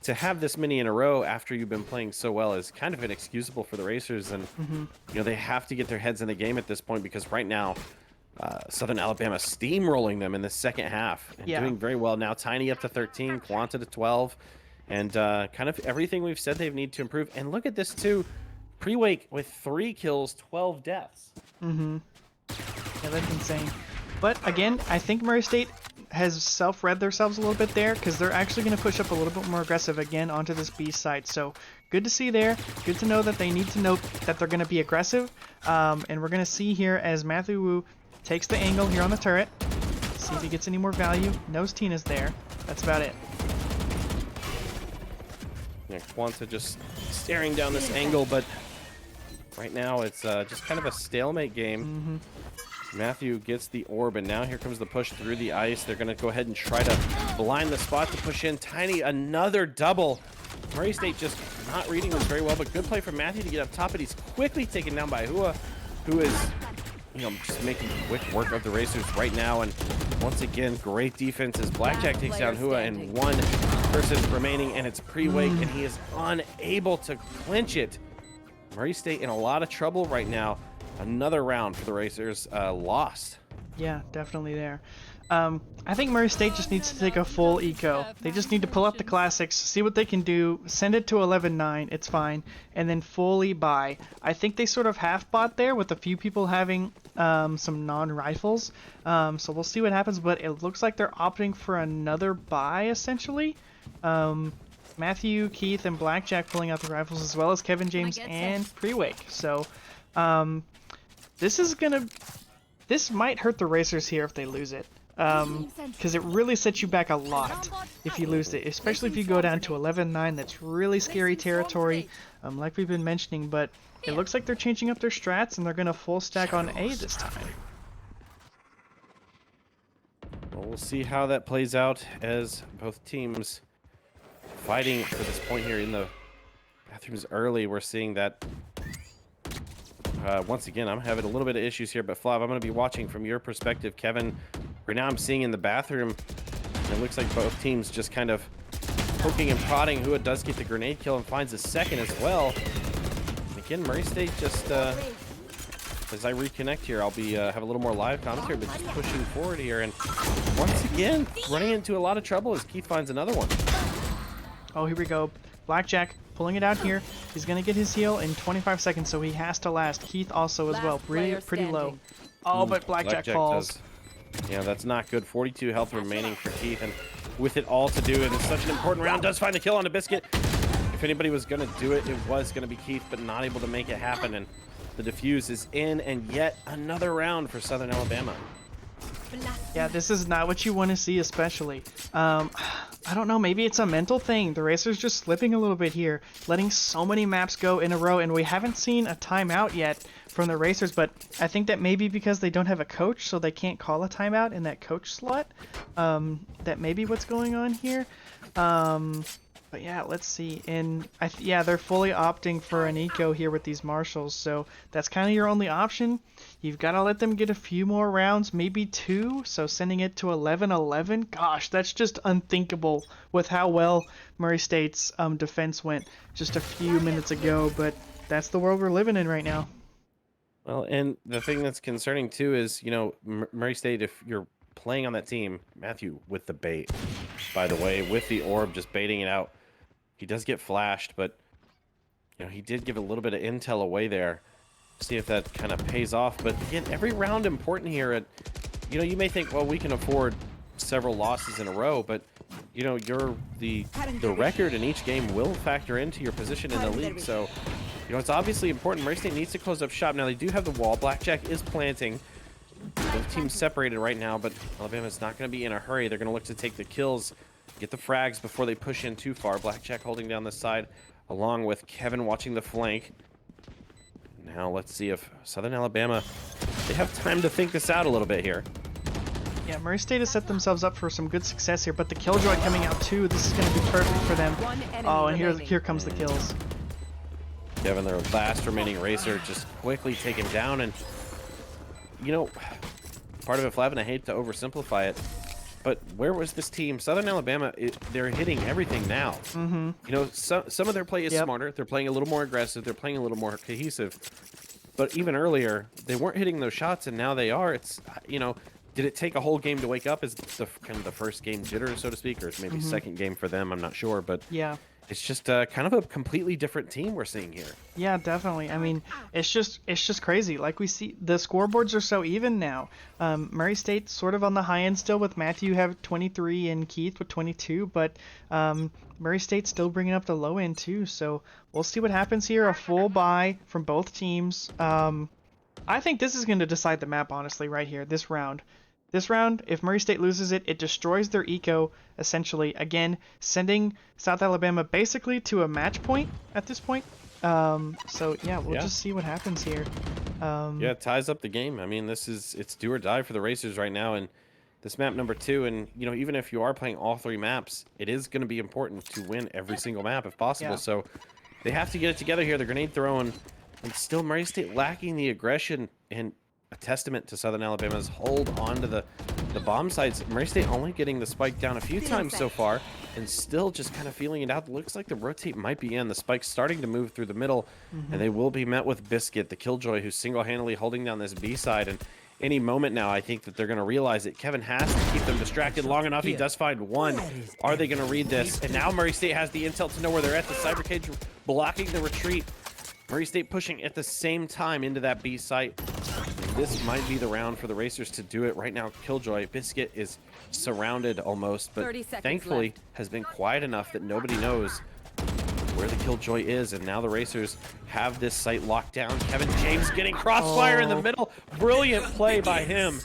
Speaker 1: to have this many in a row after you've been playing so well is kind of inexcusable for the Racers, and you know they have to get their heads in the game at this point because right now, Southern Alabama steamrolling them in the second half and
Speaker 2: Yeah.
Speaker 1: doing very well. Now Tiny up to 13, Quanta to 12, and kind of everything we've said they need to improve. And look at this too, Prewake with 3 kills, 12 deaths.
Speaker 2: Yeah, that's insane. But again, I think Murray State has self-read themselves a little bit there because they're actually going to push up a little bit more aggressive again onto this B side. So good to see there. Good to know that they need to note that they're going to be aggressive. And we're going to see here as Matthew Wu takes the angle here on the turret. See if he gets any more value. Knows Tina's there. That's about it.
Speaker 1: Yeah, Quanta just staring down this angle, but right now it's just kind of a stalemate game. Matthew gets the orb, and now here comes the push through the ice. They're going to go ahead and try to blind the spot to push in. Tiny, another double. Murray State just not reading this very well, but good play from Matthew to get up top, but he's quickly taken down by Hua, who is, you know, just making quick work of the Racers right now. And once again, great defense as Blackjack takes down Hua, and 1 person remaining, and it's Prewake, and he is unable to clinch it. Murray State in a lot of trouble right now. Another round for the Racers lost.
Speaker 2: Yeah, definitely there. I think Murray State just needs to take a full eco. They just need to pull up the classics, see what they can do, send it to 11-9, it's fine, and then fully buy. I think they sort of half bought there with a few people having some non-rifles. So we'll see what happens, but it looks like they're opting for another buy essentially. Matthew, Keith, and Blackjack pulling out the rifles as well as Kevin James and Prewake. So this might hurt the Racers here if they lose it. Because it really sets you back a lot if you lose it, especially if you go down to 11-9. That's really scary territory, like we've been mentioning, but it looks like they're changing up their strats and they're going to full stack on A this time.
Speaker 1: Well, we'll see how that plays out as both teams fighting for this point here in the bathrooms early. We're seeing that once again, I'm having a little bit of issues here, but Flav, I'm going to be watching from your perspective. Kevin, right now I'm seeing in the bathroom, it looks like both teams just kind of poking and prodding. Hua does get the grenade kill and finds a second as well. And again, Murray State just, as I reconnect here, I'll be have a little more live commentary, but just pushing forward here. And once again, running into a lot of trouble as Keith finds another one.
Speaker 2: Oh, here we go. Blackjack pulling it out here. He's going to get his heal in 25 seconds, so he has to last. Keith also as well. Pretty low. Oh, but Blackjack falls.
Speaker 1: Yeah, that's not good. 42 health remaining for Keith, and with it all to do, and it's such an important round, does find a kill on a Biscuit. If anybody was going to do it, it was going to be Keith, but not able to make it happen, and the defuse is in, and yet another round for Southern Alabama.
Speaker 2: Yeah, this is not what you want to see, especially. I don't know, maybe it's a mental thing. The Racers just slipping a little bit here, letting so many maps go in a row, and we haven't seen a timeout yet from the Racers, but I think that maybe because they don't have a coach, so they can't call a timeout in that coach slot. That may be what's going on here. But yeah, let's see. And yeah, they're fully opting for an eco here with these marshals, so that's kind of your only option. You've got to let them get a few more rounds, maybe 2, so sending it to 11-11. Gosh, that's just unthinkable with how well Murray State's defense went just a few minutes ago, but that's the world we're living in right now.
Speaker 1: Well, and the thing that's concerning too is, you know, Murray State, if you're playing on that team, Matthew with the bait, by the way, with the orb, just baiting it out. He does get flashed, but, you know, he did give a little bit of intel away there. See if that kind of pays off. But again, every round important here. You know, you may think, well, we can afford several losses in a row, but you know, the record in each game will factor into your position in the league. So, you know, it's obviously important. Murray State needs to close up shop. Now they do have the wall. Blackjack is planting. Both teams separated right now, but Alabama's not going to be in a hurry. They're going to look to take the kills, get the frags before they push in too far. Blackjack holding down the side, along with Kevin watching the flank. Now let's see if Southern Alabama, they have time to think this out a little bit here.
Speaker 2: Yeah, Murray State has set themselves up for some good success here, but the Killjoy coming out too. This is going to be perfect for them.
Speaker 3: One enemy
Speaker 2: Oh, and
Speaker 3: remaining.
Speaker 2: here comes the kills.
Speaker 1: Kevin, their last remaining racer, just quickly taken down. And, you know, part of it, Flav, and I hate to oversimplify it, but where was this team? Southern Alabama, they're hitting everything now.
Speaker 2: Mm-hmm.
Speaker 1: You know, some of their play is
Speaker 2: Yep.
Speaker 1: smarter. They're playing a little more aggressive. They're playing a little more cohesive. But even earlier, they weren't hitting those shots, and now they are. It's, you know, did it take a whole game to wake up? Is the kind of the first game jitter, so to speak, or it's maybe second game for them? I'm not sure, but
Speaker 2: Yeah.
Speaker 1: it's just kind of a completely different team we're seeing here.
Speaker 2: Yeah, definitely. I mean, it's just crazy. Like we see, the scoreboards are so even now. Murray State sort of on the high end still, with Matthew have 23 and Keith with 22, but Murray State still bringing up the low end too. So we'll see what happens here. A full buy from both teams. I think this is going to decide the map, honestly, right here. This round. This round, if Murray State loses it, it destroys their eco, essentially. Again, sending South Alabama basically to a match point at this point. So, yeah, we'll just see what happens here.
Speaker 1: Yeah, it ties up the game. I mean, it's do or die for the Racers right now. And this map number 2, and, you know, even if you are playing all 3 maps, it is going to be important to win every single map if possible.
Speaker 2: Yeah.
Speaker 1: So they have to get it together here. The grenade throwing, and still Murray State lacking the aggression, and a testament to Southern Alabama's hold onto the bomb sites. Murray State only getting the spike down a few times so far, and still just kind of feeling it out. Looks like the rotate might be in. The spike's starting to move through the middle, and they will be met with Biscuit, the Killjoy, who's single-handedly holding down this B side. And any moment now, I think that they're going to realize it. Kevin has to keep them distracted long enough. He does find one. Are they going to read this? And now Murray State has the intel to know where they're at. The Cyber Cage blocking the retreat. Murray State pushing at the same time into that B site. This might be the round for the Racers to do it right now. Killjoy, Biscuit is surrounded almost, but
Speaker 3: 30 seconds
Speaker 1: thankfully
Speaker 3: left.
Speaker 1: has been quiet enough that nobody knows where the Killjoy is, and now the Racers have this site locked down. Kevin James getting crossfire in the middle. Brilliant play by him.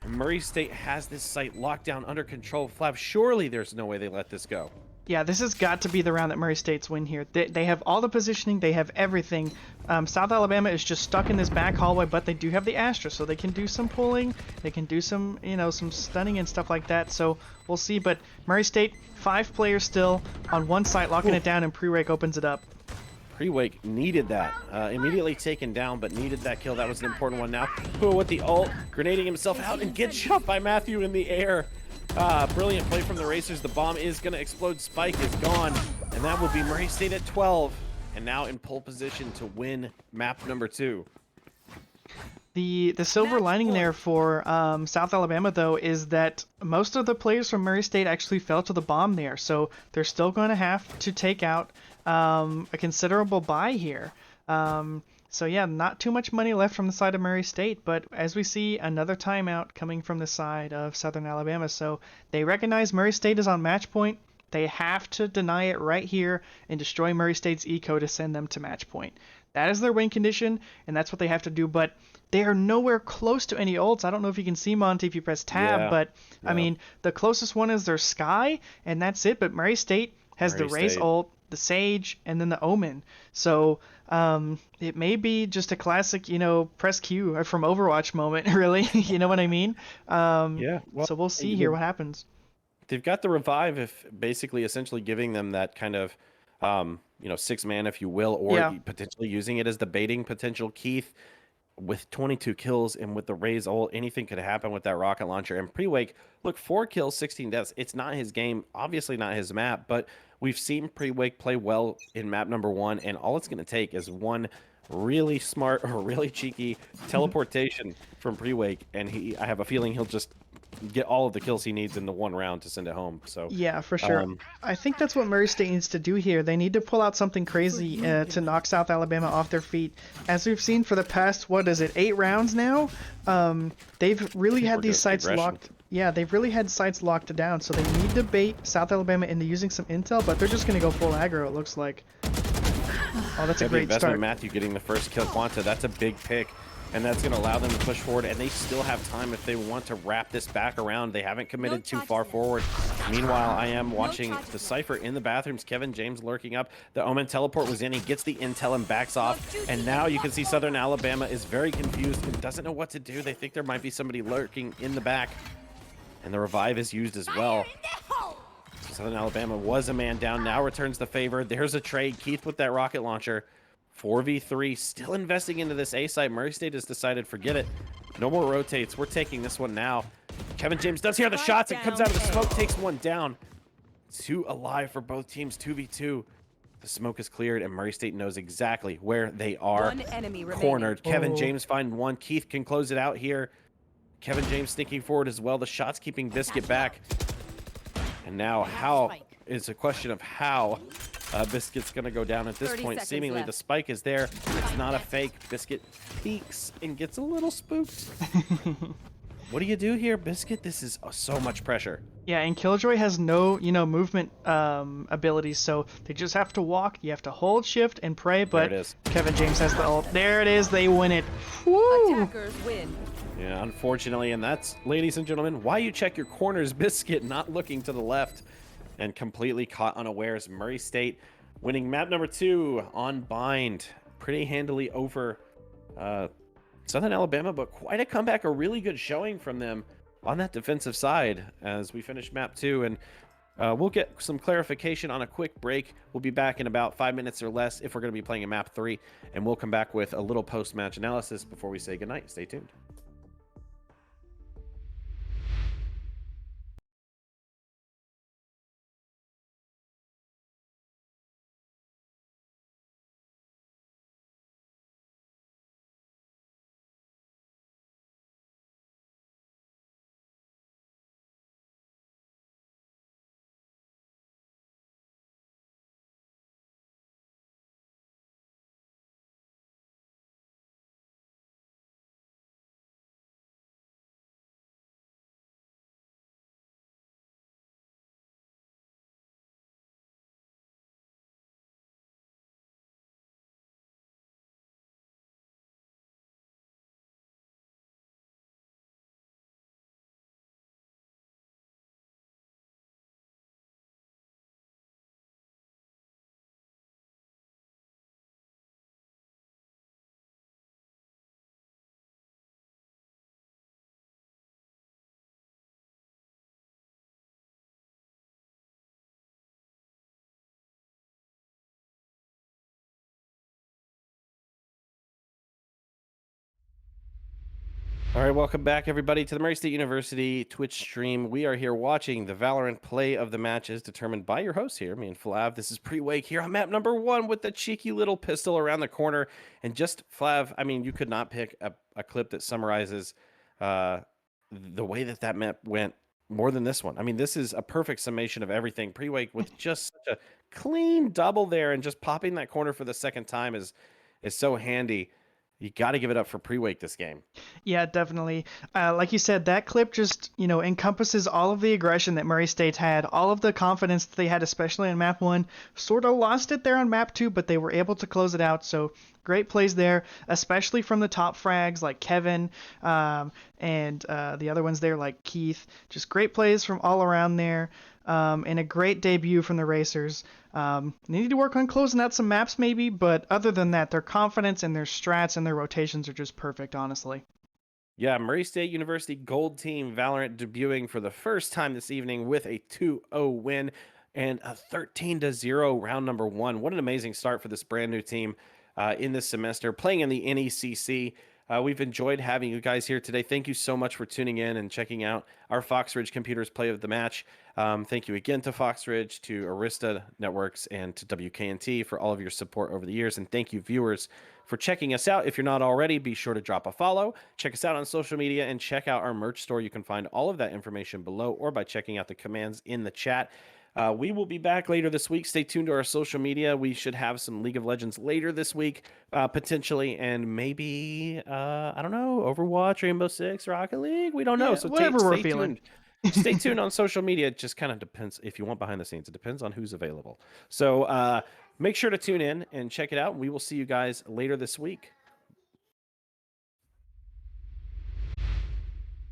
Speaker 1: And Murray State has this site locked down under control. Flav, surely there's no way they let this go.
Speaker 2: Yeah, this has got to be the round that Murray State's win here. They have all the positioning, they have everything. South Alabama is just stuck in this back hallway, but they do have the Astra, so they can do some pulling, they can do some, you know, some stunning and stuff like that. So we'll see. But Murray State, 5 players still on one site, locking it down, and Pre-Rake opens it up.
Speaker 1: Pre-Wake needed that. Immediately taken down, but needed that kill. That was an important one now. Pua with the ult, grenading himself out, and gets shot by Matthew in the air. Brilliant play from the Racers. The bomb is going to explode. Spike is gone, and that will be Murray State at 12, and now in pole position to win map number 2.
Speaker 2: The silver lining there for South Alabama, though, is that most of the players from Murray State actually fell to the bomb there, so they're still going to have to take out a considerable buy here. So yeah, not too much money left from the side of Murray State, but as we see, another timeout coming from the side of Southern Alabama. So they recognize Murray State is on match point. They have to deny it right here and destroy Murray State's eco to send them to match point. That is their win condition, and that's what they have to do, but they are nowhere close to any ults. I don't know if you can see, Monty, if you press tab,
Speaker 1: Yeah.
Speaker 2: but I mean, the closest one is their Sky, and that's it, but Murray State has the
Speaker 1: Murray
Speaker 2: Raze
Speaker 1: State.
Speaker 2: ult, the Sage, and then the Omen. So it may be just a classic, you know, press Q from Overwatch moment, really. You know what I mean?
Speaker 1: Yeah. Well,
Speaker 2: So we'll see here what happens.
Speaker 1: they've got the revive, if basically essentially giving them that kind of, you know, 6-man, if you will, or
Speaker 2: Yeah.
Speaker 1: potentially using it as the baiting potential. Keith, with 22 kills and with the Raze ult, anything could happen with that rocket launcher. And Pre-Wake, look, 4 kills, 16 deaths. It's not his game, obviously not his map, but we've seen Pre-Wake play well in map number 1, and all it's going to take is one really smart or really cheeky teleportation from Pre-Wake, and I have a feeling he'll just get all of the kills he needs in the one round to send it home. So
Speaker 2: Yeah, for sure.
Speaker 1: Um,
Speaker 2: I think that's what Murray State needs to do here. They need to pull out something crazy to knock South Alabama off their feet. As we've seen for the past, 8 rounds now, they've really
Speaker 1: People
Speaker 2: had
Speaker 1: are
Speaker 2: these
Speaker 1: just
Speaker 2: sites
Speaker 1: aggression.
Speaker 2: locked. yeah, they've really had sites locked down, so they need to bait South Alabama into using some intel, but they're just going to go full aggro, it looks like. Oh, that's a
Speaker 1: Heavy
Speaker 2: great
Speaker 1: investment,
Speaker 2: start.
Speaker 1: Matthew getting the first kill. Quanta, that's a big pick, and that's going to allow them to push forward, and they still have time if they want to wrap this back around. They haven't committed too far forward. Meanwhile, I am watching the Cypher in the bathrooms. Kevin James lurking up. The Omen teleport was in. He gets the intel and backs off, and now you can see Southern Alabama is very confused and doesn't know what to do. They think there might be somebody lurking in the back, and the revive is used as well. Southern Alabama was a man down, now returns the favor. There's a trade. Keith with that rocket launcher. 4v3, still investing into this A site. Murray State has decided, forget it. No more rotates. We're taking this one now. Kevin James does hear the shots and comes out of the smoke, takes one down. 2 alive for both teams, 2v2. The smoke is cleared, and Murray State knows exactly where they are.
Speaker 3: One enemy remaining.
Speaker 1: Cornered. Kevin
Speaker 2: Oh.
Speaker 1: James find one. Keith can close it out here. Kevin James sneaking forward as well. The shots keeping Biscuit back. And now how is a question of how Biscuit's going to go down at this
Speaker 3: 30
Speaker 1: point.
Speaker 3: seconds
Speaker 1: Seemingly
Speaker 3: left.
Speaker 1: the spike is there. It's not a fake. Biscuit peeks and gets a little spooked. What do you do here, Biscuit? This is so much pressure.
Speaker 2: Yeah, and Killjoy has no, movement abilities, so they just have to walk. You have to hold shift and pray, but
Speaker 1: There it is.
Speaker 2: Kevin James has the ult. There it is. They win it. Woo!
Speaker 3: Attackers win.
Speaker 1: Yeah, unfortunately, and that's, ladies and gentlemen, why you check your corners. Biscuit not looking to the left and completely caught unawares. Murray State winning map number 2 on Bind. Pretty handily over Southern Alabama, but quite a comeback, a really good showing from them on that defensive side as we finish map 2. And we'll get some clarification on a quick break. We'll be back in about 5 minutes or less if we're going to be playing in map 3, and we'll come back with a little post-match analysis before we say goodnight. Stay tuned. All right, welcome back, everybody, to the Murray State University Twitch stream. We are here watching the Valorant play of the matches determined by your hosts here, me and Flav. This is Pre-Wake here on map number 1 with the cheeky little pistol around the corner. And just, Flav, I mean, you could not pick a clip that summarizes the way that map went more than this one. I mean, this is a perfect summation of everything. Pre-Wake with just such a clean double there, and just popping that corner for the second time is so handy. You got to give it up for Pre-Wake this game.
Speaker 2: Yeah, definitely. Like you said, that clip just, encompasses all of the aggression that Murray State's had, all of the confidence that they had, especially in map 1. Sort of lost it there on map 2, but they were able to close it out. So great plays there, especially from the top frags like Kevin and the other ones there like Keith. Just great plays from all around there. And a great debut from the Racers. They need to work on closing out some maps maybe, but other than that, their confidence and their strats and their rotations are just perfect, honestly.
Speaker 1: Yeah, Murray State University Gold Team Valorant debuting for the first time this evening with a 2-0 win and a 13-0 round number 1. What an amazing start for this brand new team in this semester, playing in the NECC. We've enjoyed having you guys here today. Thank you so much for tuning in and checking out our Fox Ridge Computers play of the match. Thank you again to Fox Ridge, to Arista Networks, and to WKNT for all of your support over the years. And thank you, viewers, for checking us out. If you're not already, be sure to drop a follow. Check us out on social media and check out our merch store. You can find all of that information below or by checking out the commands in the chat. We will be back later this week. Stay tuned to our social media. We should have some League of Legends later this week, potentially, and maybe, I don't know, Overwatch, Rainbow Six, Rocket League. We don't know.
Speaker 2: Yeah,
Speaker 1: So
Speaker 2: whatever we're
Speaker 1: stay
Speaker 2: feeling.
Speaker 1: tuned. Stay tuned on social media. It just kind of depends. If you want behind the scenes, it depends on who's available. So make sure to tune in and check it out. We will see you guys later this week.